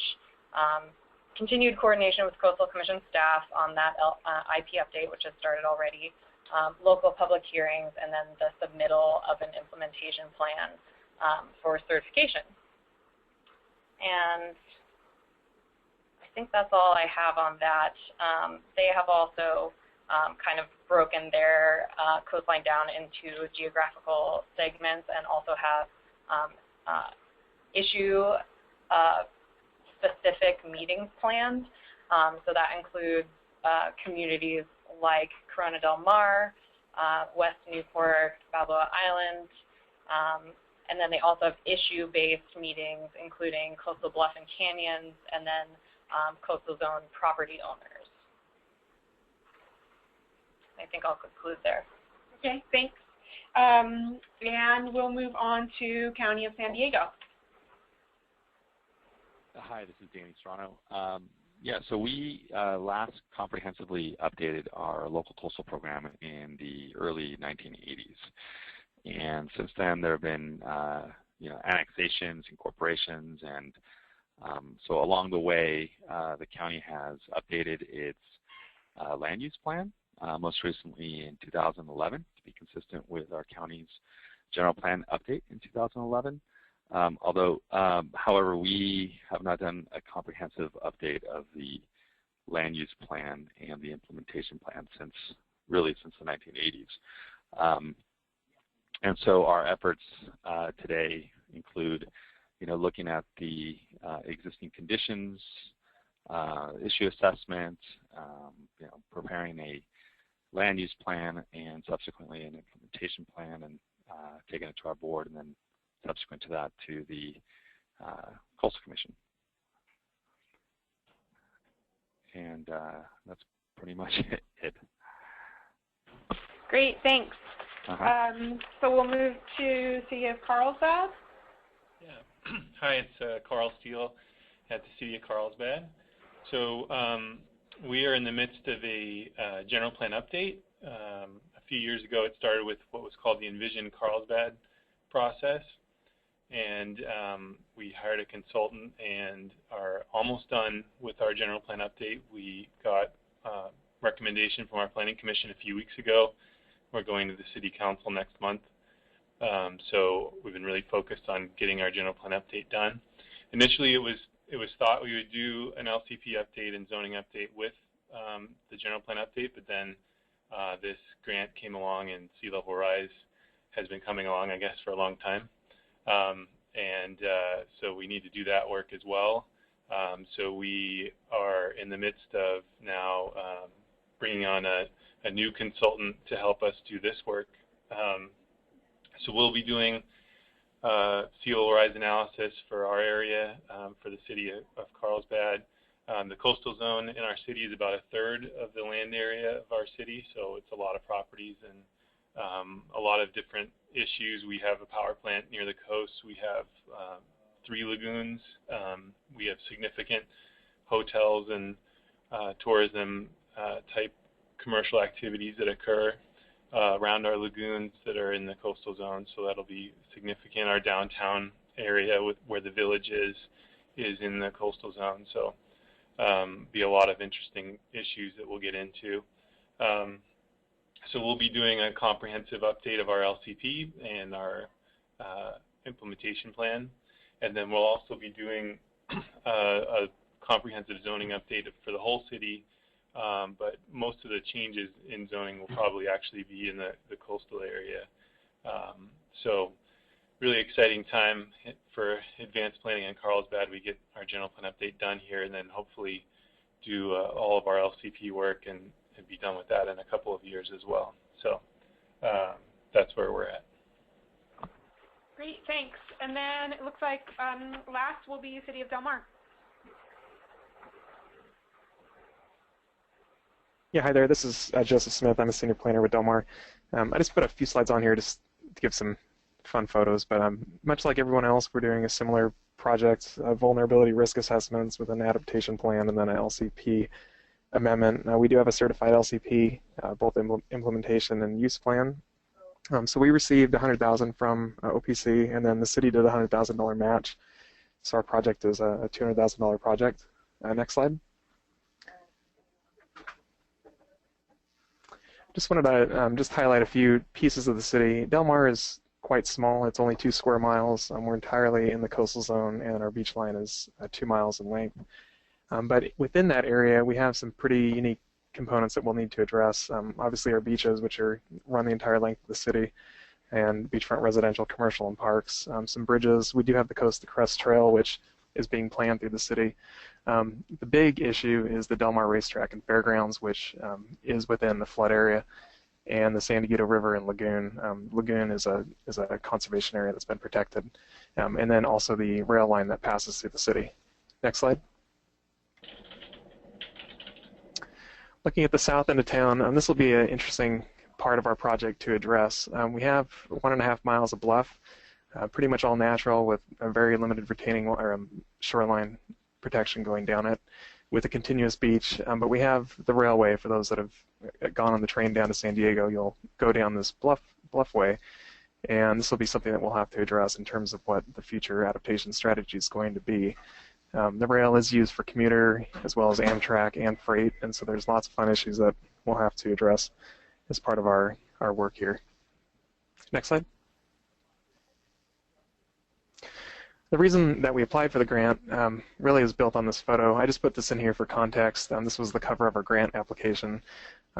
continued coordination with Coastal Commission staff on that IP update, which has started already, local public hearings, and then the submittal of an implementation plan for certification. And I think that's all I have on that. They have also kind of broken their coastline down into geographical segments, and also have issue specific meetings planned. So that includes communities like Corona del Mar, West Newport, Balboa Island, and then they also have issue-based meetings, including coastal bluff and canyons, and then coastal zone property owners. I think I'll conclude there. Okay, thanks. And we'll move on to County of San Diego. Hi, this is Danny Serrano. Yeah, so we last comprehensively updated our local coastal program in the early 1980s. And since then, there have been annexations, incorporations, and So along the way, the county has updated its land use plan, most recently in 2011, to be consistent with our county's general plan update in 2011. However, we have not done a comprehensive update of the land use plan and the implementation plan since the 1980s. And so our efforts today include, looking at the existing conditions, issue assessment, preparing a land use plan, and subsequently an implementation plan, and taking it to our board, and then subsequent to that to the Coastal Commission. And that's pretty much it. Great, thanks. So we'll move to City of Carlsbad. Yeah. Hi, it's Carl Steele at the City of Carlsbad. So we are in the midst of a general plan update. A few years ago, it started with what was called the Envision Carlsbad process. And we hired a consultant and are almost done with our general plan update. We got recommendation from our Planning Commission a few weeks ago. We're going to the City Council next month. So we've been really focused on getting our general plan update done. Initially, it was thought we would do an LCP update and zoning update with the general plan update, but then this grant came along, and sea level rise has been coming along, I guess, for a long time. So we need to do that work as well. So we are in the midst of now bringing on a new consultant to help us do this work. So we'll be doing sea level rise analysis for our area, for the City of Carlsbad. The coastal zone in our city is about 1/3 of the land area of our city, so it's a lot of properties and a lot of different issues. We have a power plant near the coast. We have 3 lagoons. We have significant hotels and tourism type commercial activities that occur around our lagoons that are in the coastal zone, so that'll be significant. Our downtown area where the village is in the coastal zone, so be a lot of interesting issues that we'll get into. So we'll be doing a comprehensive update of our LCP and our implementation plan, and then we'll also be doing a comprehensive zoning update for the whole city, but most of the changes in zoning will probably actually be in the coastal area. So really exciting time for advanced planning in Carlsbad. We get our general plan update done here, and then hopefully do all of our LCP work and be done with that in a couple of years as well. So that's where we're at. Great, thanks. And then it looks like last will be City of Del Mar. Yeah, hi there. This is Joseph Smith. I'm a senior planner with Del Mar. I just put a few slides on here just to give some fun photos, but much like everyone else, we're doing a similar project, vulnerability risk assessments with an adaptation plan and then an LCP amendment. We do have a certified LCP, both implementation and use plan. So we received $100,000 from OPC, and then the city did a $100,000 match. So our project is a $200,000 project. Next slide. Just wanted to just highlight a few pieces of the city. Del Mar is quite small. It's only 2 square miles. We're entirely in the coastal zone, and our beach line is 2 miles in length. But within that area, we have some pretty unique components that we'll need to address. Obviously, our beaches, which run the entire length of the city, and beachfront residential, commercial, and parks. Some bridges. We do have the Coast to Crest Trail, which is being planned through the city. The big issue is the Del Mar Racetrack and Fairgrounds, which is within the flood area, and the San Diego River and Lagoon. Lagoon is a conservation area that's been protected, and then also the rail line that passes through the city. Next slide. Looking at the south end of town, this will be an interesting part of our project to address. We have 1.5 miles of bluff, pretty much all natural, with a very limited retaining or shoreline protection going down it, with a continuous beach. But we have the railway. For those that have gone on the train down to San Diego, you'll go down this bluffway, and this will be something that we'll have to address in terms of what the future adaptation strategy is going to be. The rail is used for commuter as well as Amtrak and freight, and so there's lots of fun issues that we'll have to address as part of our work here. Next slide. The reason that we applied for the grant really is built on this photo. I just put this in here for context. This was the cover of our grant application.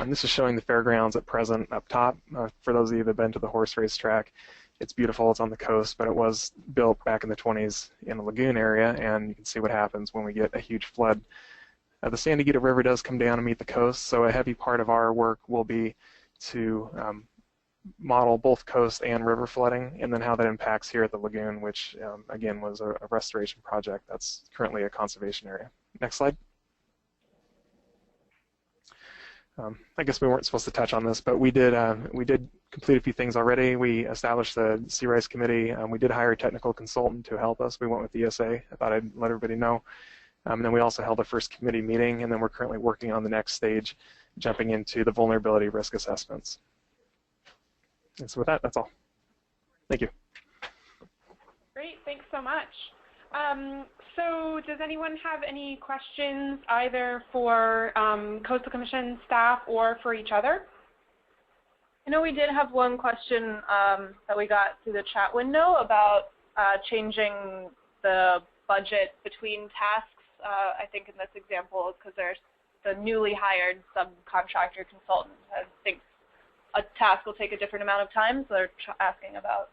This is showing the fairgrounds at present up top. For those of you that have been to the horse race track, it's beautiful. It's on the coast, but it was built back in the 20s in the lagoon area, and you can see what happens when we get a huge flood. The San Diego River does come down and meet the coast, so a heavy part of our work will be to model both coast and river flooding, and then how that impacts here at the lagoon, which again was a restoration project that's currently a conservation area. Next slide. I guess we weren't supposed to touch on this, but we did complete a few things already. We established the Sea Rice Committee. We did hire a technical consultant to help us. We went with ESA. I thought I'd let everybody know. And then we also held a first committee meeting, and then we're currently working on the next stage, jumping into the vulnerability risk assessments. And so with that, that's all. Thank you. Great, thanks so much. So does anyone have any questions either for Coastal Commission staff or for each other? I know we did have one question that we got through the chat window about changing the budget between tasks. I think in this example, because there's the newly hired subcontractor consultant thinks a task will take a different amount of time, so they're asking about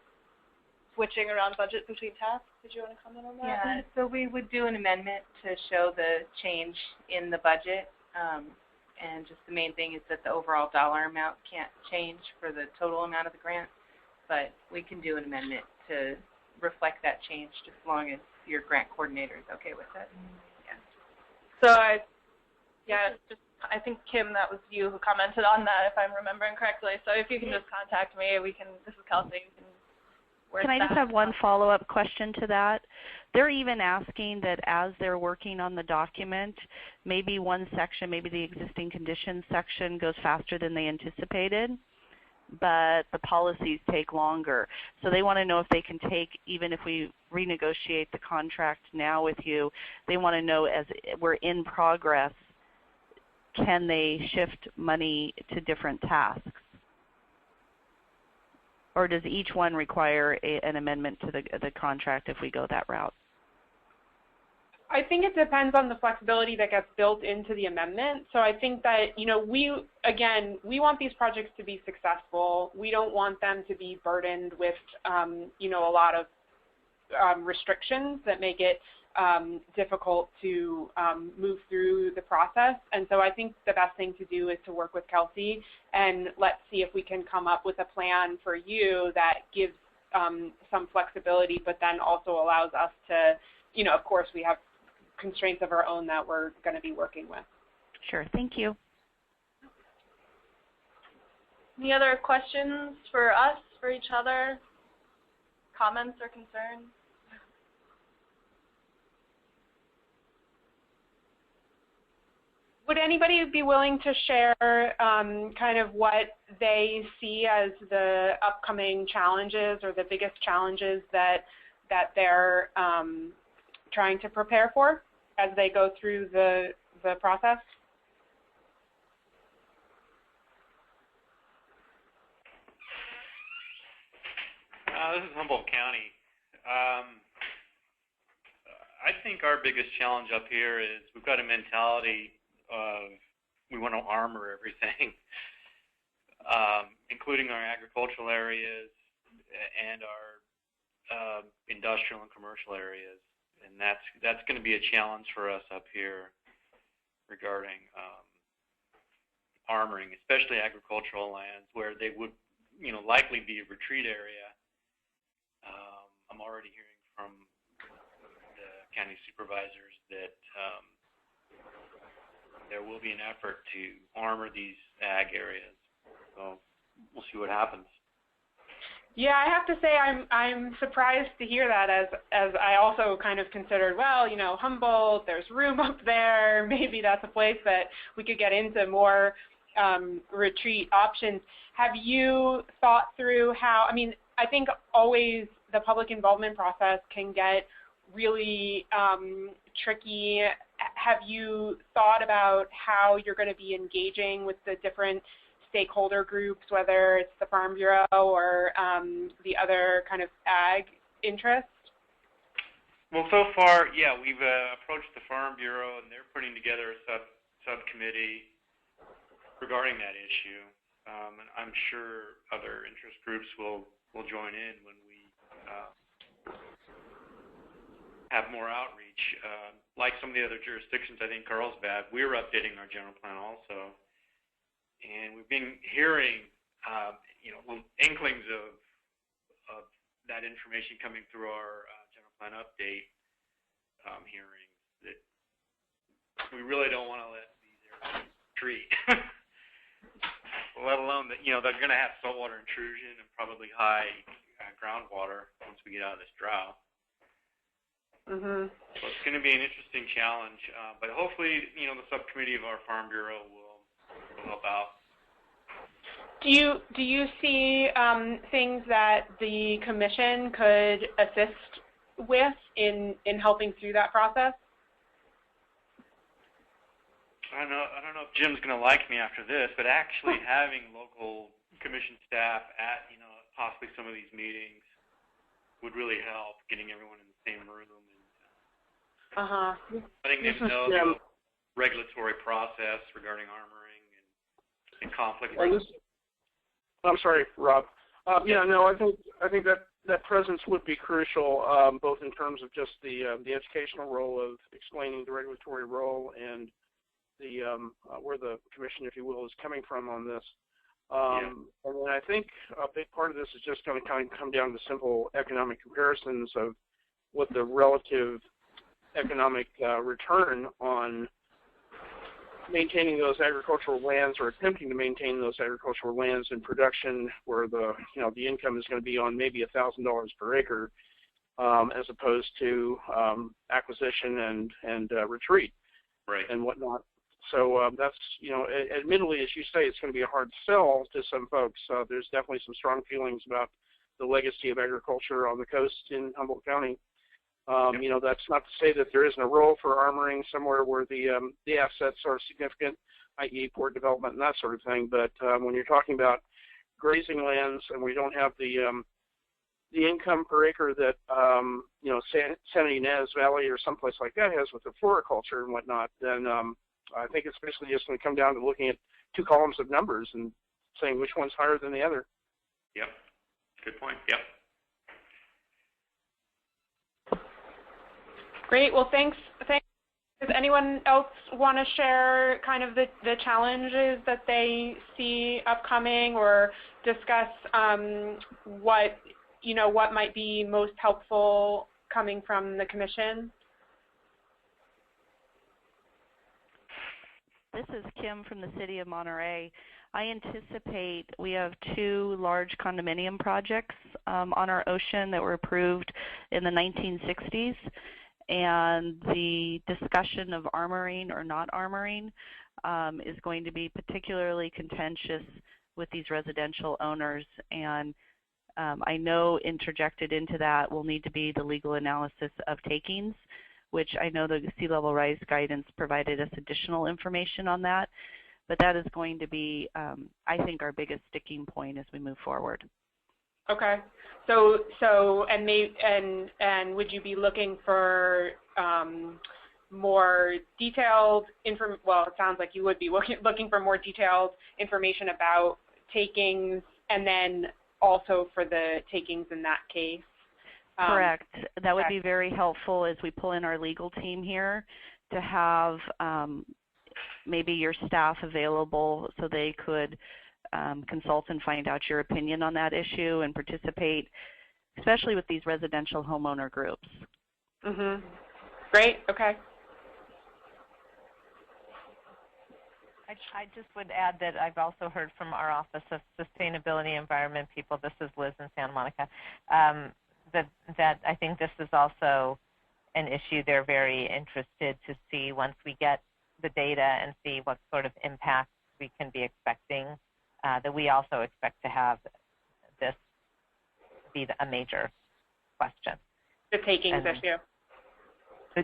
switching around budget between tasks. Did you want to comment on that? Yeah, so we would do an amendment to show the change in the budget, and just the main thing is that the overall dollar amount can't change for the total amount of the grant, but we can do an amendment to reflect that change just as long as your grant coordinator is okay with it. Yeah. So I think, Kim, that was you who commented on that, if I'm remembering correctly. So if you can just contact me, this is Kelsey. Can I just have one follow-up question to that? They're even asking that as they're working on the document, maybe one section, maybe the existing conditions section goes faster than they anticipated, but the policies take longer. So they want to know if they can take, even if we renegotiate the contract now with you, they want to know as we're in progress, can they shift money to different tasks? Or does each one require an amendment to the contract if we go that route? I think it depends on the flexibility that gets built into the amendment. So I think that, we want these projects to be successful. We don't want them to be burdened with, a lot of restrictions that make it difficult to move through the process. And so I think the best thing to do is to work with Kelsey and let's see if we can come up with a plan for you that gives some flexibility, but then also allows us to, of course we have constraints of our own that we're going to be working with. Sure, thank you. Any other questions for us, for each other? Comments or concerns? Would anybody be willing to share kind of what they see as the upcoming challenges or the biggest challenges that they're trying to prepare for as they go through the process? This is Humboldt County. I think our biggest challenge up here is we've got a mentality of we want to armor everything, including our agricultural areas and our industrial and commercial areas, and that's going to be a challenge for us up here regarding armoring, especially agricultural lands where they would, likely be a retreat area. I'm already hearing from the county supervisors that there will be an effort to armor these ag areas. So we'll see what happens. Yeah, I have to say I'm surprised to hear that as I also kind of considered, well, Humboldt, there's room up there. Maybe that's a place that we could get into more retreat options. Have you thought through how, I think always the public involvement process can get really tricky. Have you thought about how you're going to be engaging with the different stakeholder groups, whether it's the Farm Bureau or the other kind of ag interests? Well, so far, yeah, we've approached the Farm Bureau, and they're putting together a subcommittee regarding that issue. And I'm sure other interest groups will join in when we have more outreach. Like some of the other jurisdictions, I think Carlsbad, we're updating our general plan also. And we've been hearing, little inklings of that information coming through our general plan update hearings that we really don't want to let these areas retreat. Let alone that, they're going to have saltwater intrusion and probably high groundwater once we get out of this drought. Mm-hmm. So it's going to be an interesting challenge, but hopefully, the subcommittee of our Farm Bureau will help out. Do you see things that the commission could assist with in helping through that process? I don't know if Jim's going to like me after this, but actually having local commission staff at, possibly some of these meetings would really help, getting everyone in the same room and letting them know the regulatory process regarding armoring and conflict. I'm sorry, Rob. I think that presence would be crucial, both in terms of just the educational role of explaining the regulatory role and the where the commission, if you will, is coming from on this. And then I think a big part of this is just going to kind of come down to simple economic comparisons of what the relative economic return on maintaining those agricultural lands or attempting to maintain those agricultural lands in production, where the income is going to be on maybe $1,000 per acre, as opposed to acquisition and retreat, right, and whatnot. So that's admittedly, as you say, it's going to be a hard sell to some folks. There's definitely some strong feelings about the legacy of agriculture on the coast in Humboldt County. That's not to say that there isn't a role for armoring somewhere where the assets are significant, i.e. port development and that sort of thing. But when you're talking about grazing lands and we don't have the income per acre that San Ynez Valley or someplace like that has with the floriculture and whatnot, then I think it's basically just going to come down to looking at two columns of numbers and saying which one's higher than the other. Yep. Good point. Yep. Great. Well, thanks. Does anyone else want to share kind of the challenges that they see upcoming, or discuss what might be most helpful coming from the commission? This is Kim from the City of Monterey. I anticipate we have 2 large condominium projects on our ocean that were approved in the 1960s. And the discussion of armoring or not armoring is going to be particularly contentious with these residential owners. And I know interjected into that will need to be the legal analysis of takings, which I know the sea level rise guidance provided us additional information on that. But that is going to be, I think, our biggest sticking point as we move forward. Okay. So and would you be looking for more detailed well, it sounds like you would be looking for more detailed information about takings, and then also for the takings in that case? Correct. That would be very helpful as we pull in our legal team here to have maybe your staff available so they could consult and find out your opinion on that issue and participate, especially with these residential homeowner groups. Mm-hmm. Great. Okay. I just would add that I've also heard from our Office of Sustainability Environment people, this is Liz in Santa Monica, that I think this is also an issue they're very interested to see once we get the data and see what sort of impact we can be expecting, that we also expect to have this be a major question. The takings issue.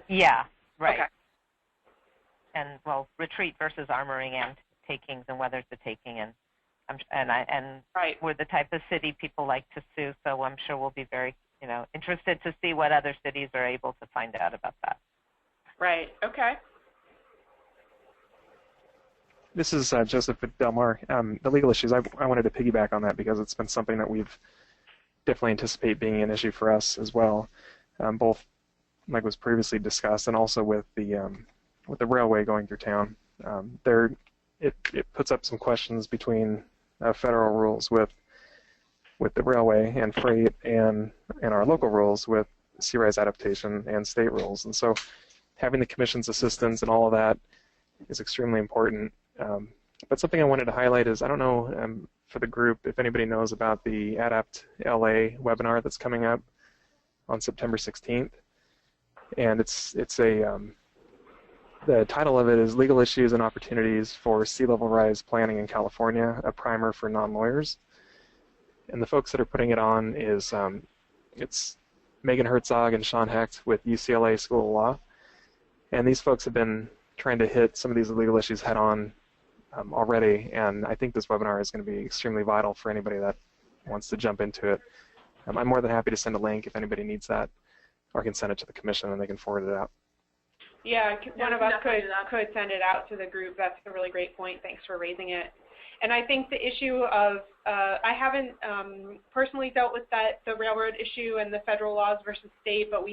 Yeah, right. Okay. And well, retreat versus armoring and takings, and whether it's a taking, and right. we're the type of city people like to sue, so I'm sure we'll be very, interested to see what other cities are able to find out about that. Right. Okay. This is Joseph at Del Mar. The legal issues, I wanted to piggyback on that because it's been something that we've definitely anticipate being an issue for us as well, both like was previously discussed and also with the railway going through town. It puts up some questions between federal rules with the railway and freight and our local rules with sea rise adaptation and state rules. And so having the commission's assistance and all of that is extremely important. But something I wanted to highlight is, I don't know for the group if anybody knows about the Adapt LA webinar that's coming up on September 16th. And the title of it is Legal Issues and Opportunities for Sea Level Rise Planning in California, a Primer for Non-Lawyers. And the folks that are putting it on is, it's Megan Herzog and Sean Hecht with UCLA School of Law. And these folks have been trying to hit some of these legal issues head on already, and I think this webinar is going to be extremely vital for anybody that wants to jump into it. I'm more than happy to send a link if anybody needs that, or can send it to the commission and they can forward it out. Yeah, one of us could send it out to the group. That's a really great point. Thanks for raising it. And I think the issue of, I haven't personally dealt with the railroad issue and the federal laws versus state, but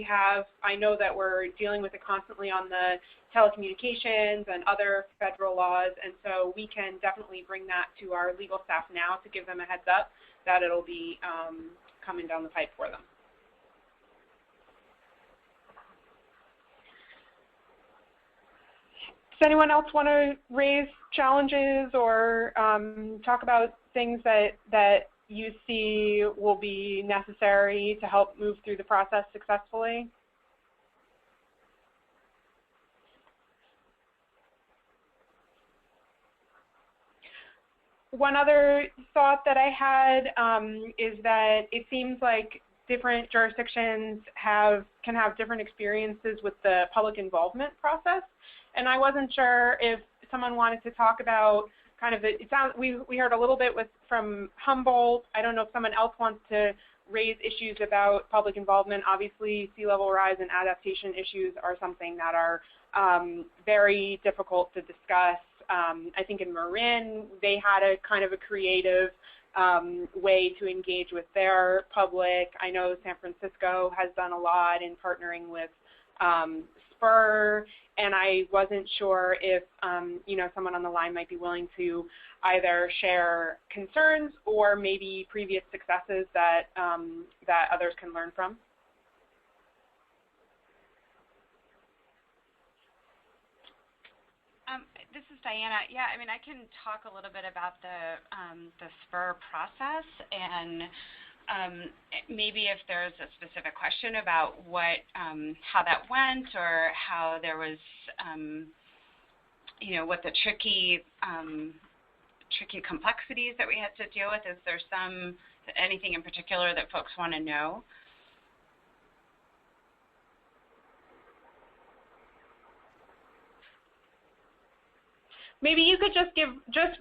I know that we're dealing with it constantly on the telecommunications and other federal laws, and so we can definitely bring that to our legal staff now to give them a heads up that it'll be coming down the pipe for them. Does anyone else want to raise challenges or talk about things that you see will be necessary to help move through the process successfully? One other thought that I had is that it seems like different jurisdictions can have different experiences with the public involvement process. And I wasn't sure if someone wanted to talk about kind of we heard a little bit from Humboldt. I don't know if someone else wants to raise issues about public involvement. Obviously, sea level rise and adaptation issues are something that are very difficult to discuss. I think in Marin, they had a kind of a creative way to engage with their public. I know San Francisco has done a lot in partnering with Spur, and I wasn't sure if someone on the line might be willing to either share concerns or maybe previous successes that that others can learn from. This is Diana. Yeah, I mean, I can talk a little bit about the Spur process, and maybe if there's a specific question about how that went, or how there was, what the tricky complexities that we had to deal with. Is there anything in particular that folks want to know? Maybe you could just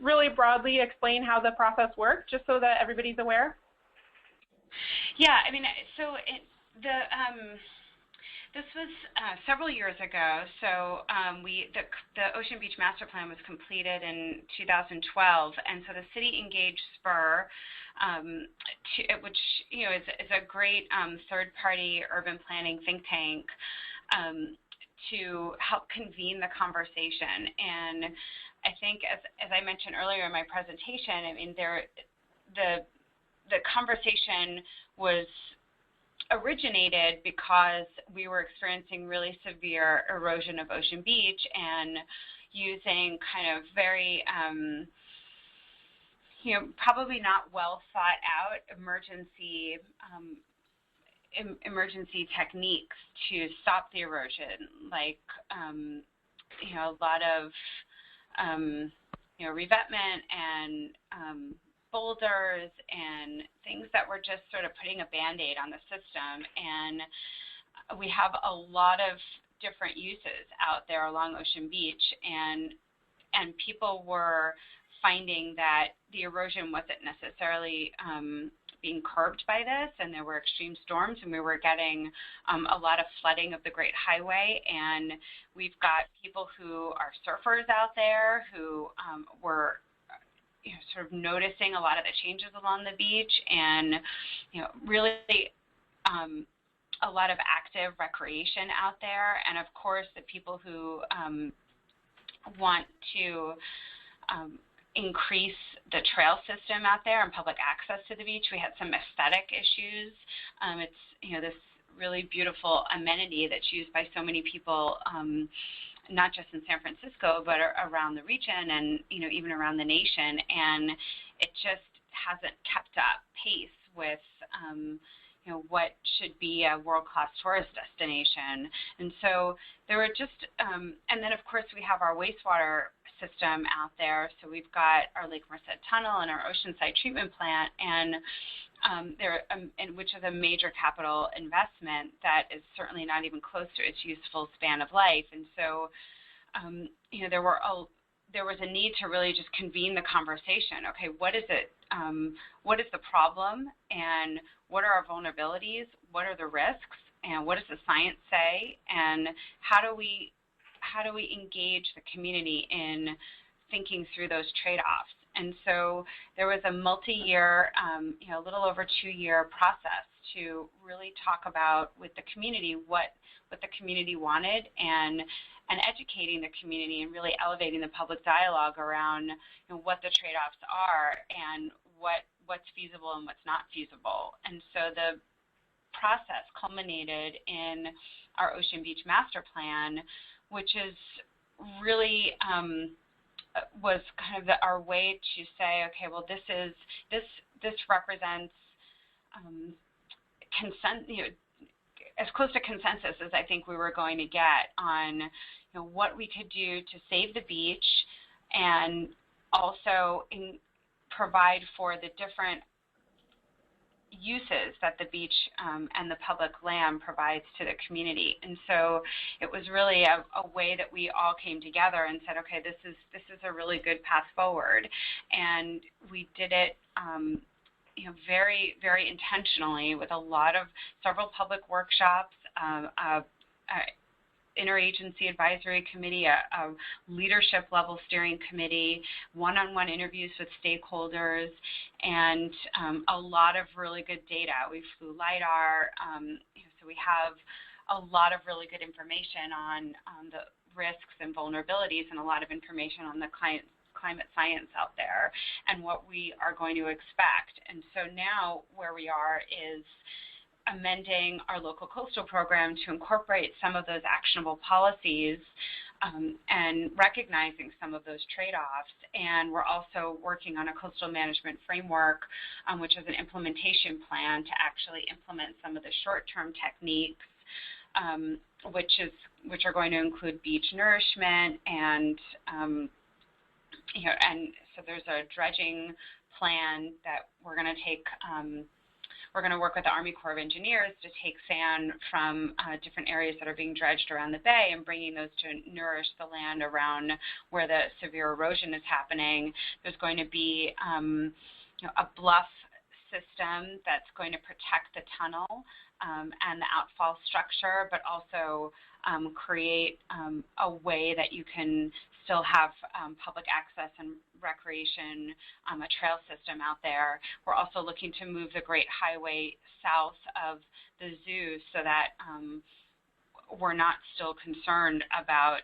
really broadly explain how the process worked, just so that everybody's aware. Yeah, I mean, so this was several years ago. So the Ocean Beach Master Plan was completed in 2012, and so the city engaged Spur, which is a great third-party urban planning think tank, to help convene the conversation. And I think, as I mentioned earlier in my presentation, I mean, the conversation was originated because we were experiencing really severe erosion of Ocean Beach, and using kind of very, probably not well thought out emergency techniques to stop the erosion, like a lot of revetment and boulders and things that were just sort of putting a Band-Aid on the system. And we have a lot of different uses out there along Ocean Beach, and people were finding that the erosion wasn't necessarily being curbed by this, and there were extreme storms, and we were getting a lot of flooding of the Great Highway. And we've got people who are surfers out there who were sort of noticing a lot of the changes along the beach, and really a lot of active recreation out there. And of course, the people who want to increase the trail system out there and public access to the beach. We had some aesthetic issues. It's this really beautiful amenity that's used by so many people, not just in San Francisco, but around the region and even around the nation. And it just hasn't kept up pace with what should be a world-class tourist destination. And so there were just, and then of course we have our wastewater system out there. So we've got our Lake Merced Tunnel and our Oceanside Treatment Plant, and which is a major capital investment that is certainly not even close to its useful span of life. And so, there was a need to really just convene the conversation. Okay, what is it? What is the problem? And what are our vulnerabilities? What are the risks? And what does the science say? And how do we engage the community in thinking through those trade-offs? And so there was a multi-year, a little over 2-year process to really talk about with the community what the community wanted, and educating the community and really elevating the public dialogue around what the trade-offs are and what's feasible and what's not feasible. And so the process culminated in our Ocean Beach Master Plan, which is really was kind of our way to say, okay, well, this represents as close to consensus as I think we were going to get on what we could do to save the beach, and also provide for the different uses that the beach and the public land provides to the community. And so it was really a way that we all came together and said, okay, this is a really good path forward. And we did it very, very intentionally with several public workshops, interagency advisory committee, a leadership level steering committee, one-on-one interviews with stakeholders, and a lot of really good data. We flew LiDAR, so we have a lot of really good information on the risks and vulnerabilities, and a lot of information on the climate science out there and what we are going to expect. And so now where we are is amending our local coastal program to incorporate some of those actionable policies and recognizing some of those trade-offs. And we're also working on a coastal management framework, which is an implementation plan to actually implement some of the short-term techniques, which are going to include beach nourishment and and so there's a dredging plan that we're going to take. We're going to work with the Army Corps of Engineers to take sand from different areas that are being dredged around the bay and bringing those to nourish the land around where the severe erosion is happening. There's going to be a bluff system that's going to protect the tunnel and the outfall structure, but also create a way that you can still have public access and recreation, a trail system out there. We're also looking to move the Great Highway south of the zoo so that we're not still concerned about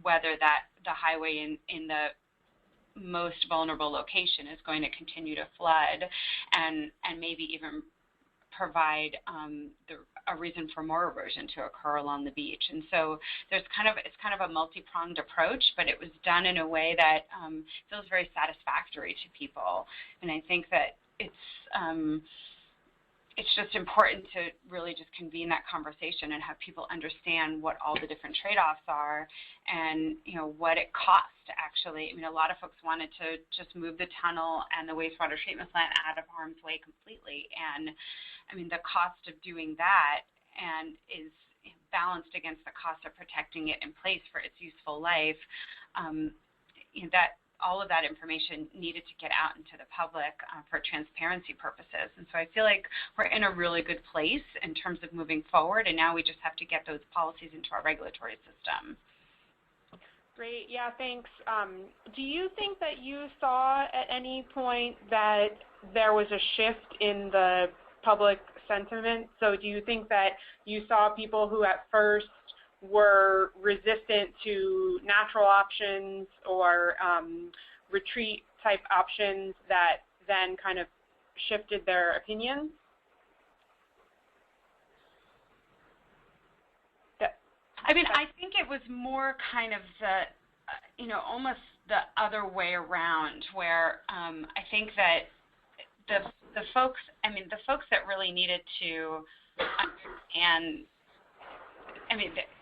whether the highway in the most vulnerable location is going to continue to flood and maybe even provide a reason for more erosion to occur along the beach. And so it's kind of a multi-pronged approach, but it was done in a way that feels very satisfactory to people. And I think that it's just important to really just convene that conversation and have people understand what all the different trade-offs are and what it costs to actually. I mean, a lot of folks wanted to just move the tunnel and the wastewater treatment plant out of harm's way completely, and I mean the cost of doing that and is balanced against the cost of protecting it in place for its useful life, that all of that information needed to get out into the public for transparency purposes. And so I feel like we're in a really good place in terms of moving forward, and now we just have to get those policies into our regulatory system. Great. Yeah, thanks. Do you think that you saw at any point that there was a shift in the public sentiment? So do you think that you saw people who at first were resistant to natural options or retreat type options that then kind of shifted their opinions? I mean, I think it was more kind of the, almost the other way around, where I think that the folks that really needed to understand,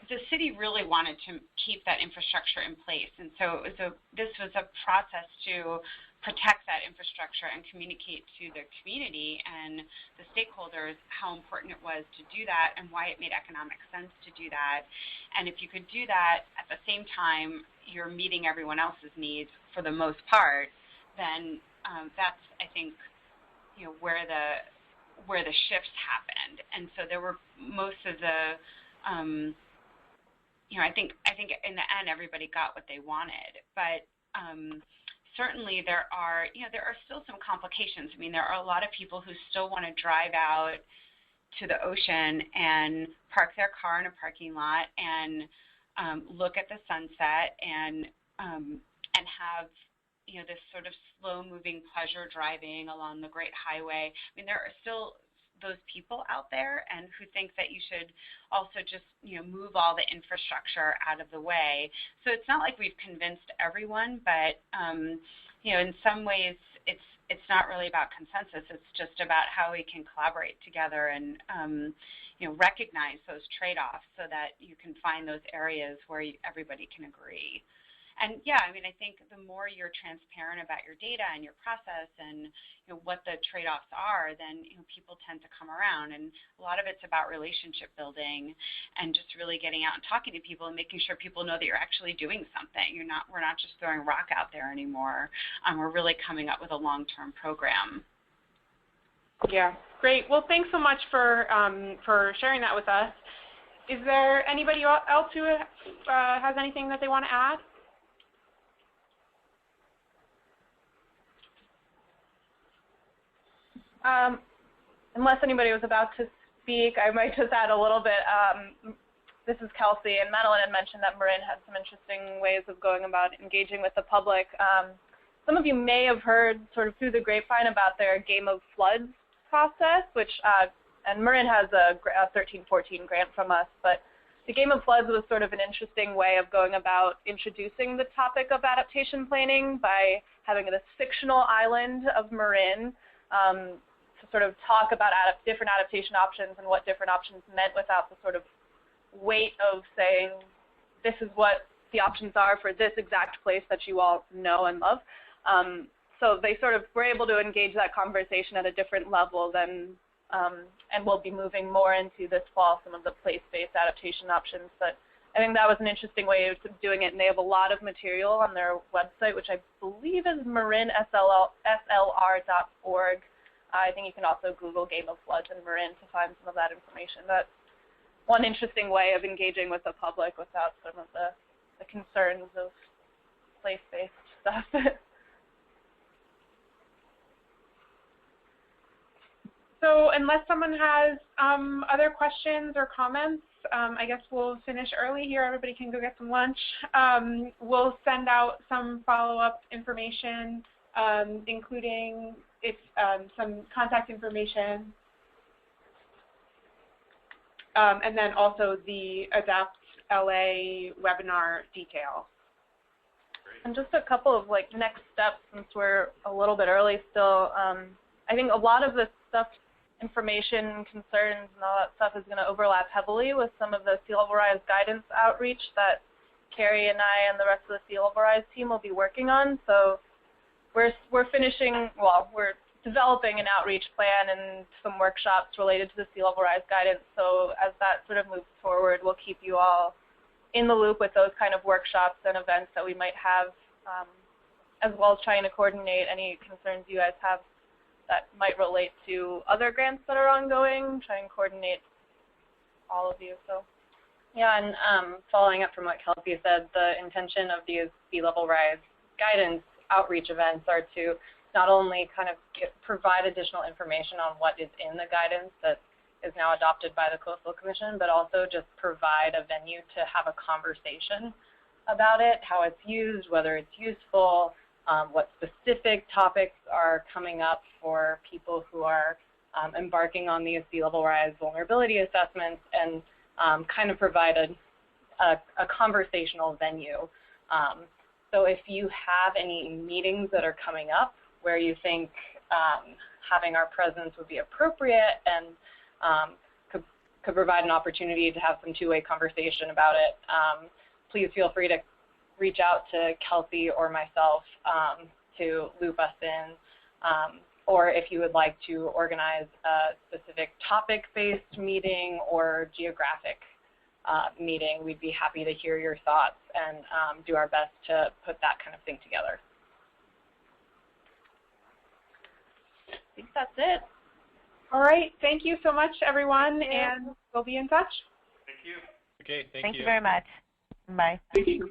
the city really wanted to keep that infrastructure in place, and so this was a process to protect that infrastructure and communicate to the community and the stakeholders how important it was to do that and why it made economic sense to do that. And if you could do that at the same time you're meeting everyone else's needs for the most part, then that's, I think, where the shifts happened. And so there were most of the I think in the end everybody got what they wanted, but certainly there are still some complications. I mean, there are a lot of people who still want to drive out to the ocean and park their car in a parking lot and look at the sunset and have this sort of slow-moving pleasure driving along the Great Highway. I mean, there are still those people out there and who think that you should also just move all the infrastructure out of the way. So it's not like we've convinced everyone, but in some ways it's not really about consensus. It's just about how we can collaborate together and recognize those trade-offs so that you can find those areas where everybody can agree. And yeah, I mean, I think the more you're transparent about your data and your process and what the trade-offs are, then people tend to come around. And a lot of it's about relationship building and just really getting out and talking to people and making sure people know that you're actually doing something. We're not just throwing rock out there anymore. We're really coming up with a long-term program. Yeah, great. Well, thanks so much for sharing that with us. Is there anybody else who has anything that they want to add? Unless anybody was about to speak, I might just add a little bit. This is Kelsey, and Madeline had mentioned that Marin had some interesting ways of going about engaging with the public. Some of you may have heard sort of through the grapevine about their Game of Floods process, which, and Marin has a 1314 grant from us, but the Game of Floods was sort of an interesting way of going about introducing the topic of adaptation planning by having this fictional island of Marin to sort of talk about different adaptation options and what different options meant without the sort of weight of saying this is what the options are for this exact place that you all know and love. So they sort of were able to engage that conversation at a different level than, and we'll be moving more into this fall some of the place-based adaptation options. But I think that was an interesting way of doing it, and they have a lot of material on their website, which I believe is marinslr.org. I think you can also Google Game of Floods in Marin to find some of that information. That's one interesting way of engaging with the public without some of the concerns of place-based stuff. So unless someone has other questions or comments, I guess we'll finish early here. Everybody can go get some lunch. We'll send out some follow-up information, including some contact information, and then also the Adapt LA webinar detail. And just a couple of next steps, since we're a little bit early still. I think a lot of this stuff, information, concerns, and all that stuff is going to overlap heavily with some of the Sea Level Rise guidance outreach that Carrie and I and the rest of the Sea Level Rise team will be working on. So we're finishing, well, we're developing an outreach plan and some workshops related to the sea level rise guidance. So as that sort of moves forward, we'll keep you all in the loop with those kind of workshops and events that we might have, as well as trying to coordinate any concerns you guys have that might relate to other grants that are ongoing, try and coordinate all of you. So. Yeah, and following up from what Kelsey said, the intention of these sea level rise guidance outreach events are to not only kind of provide additional information on what is in the guidance that is now adopted by the Coastal Commission, but also just provide a venue to have a conversation about it, how it's used, whether it's useful, what specific topics are coming up for people who are embarking on these sea level rise vulnerability assessments, and kind of provide a conversational venue. So if you have any meetings that are coming up where you think having our presence would be appropriate and could provide an opportunity to have some two-way conversation about it, please feel free to reach out to Kelsey or myself to loop us in. Or if you would like to organize a specific topic-based meeting or geographic meeting, we'd be happy to hear your thoughts and do our best to put that kind of thing together. I think that's it. All right. Thank you so much, everyone, and we'll be in touch. Thank you. Okay, thank you. Thank you very much. Bye. Thank you.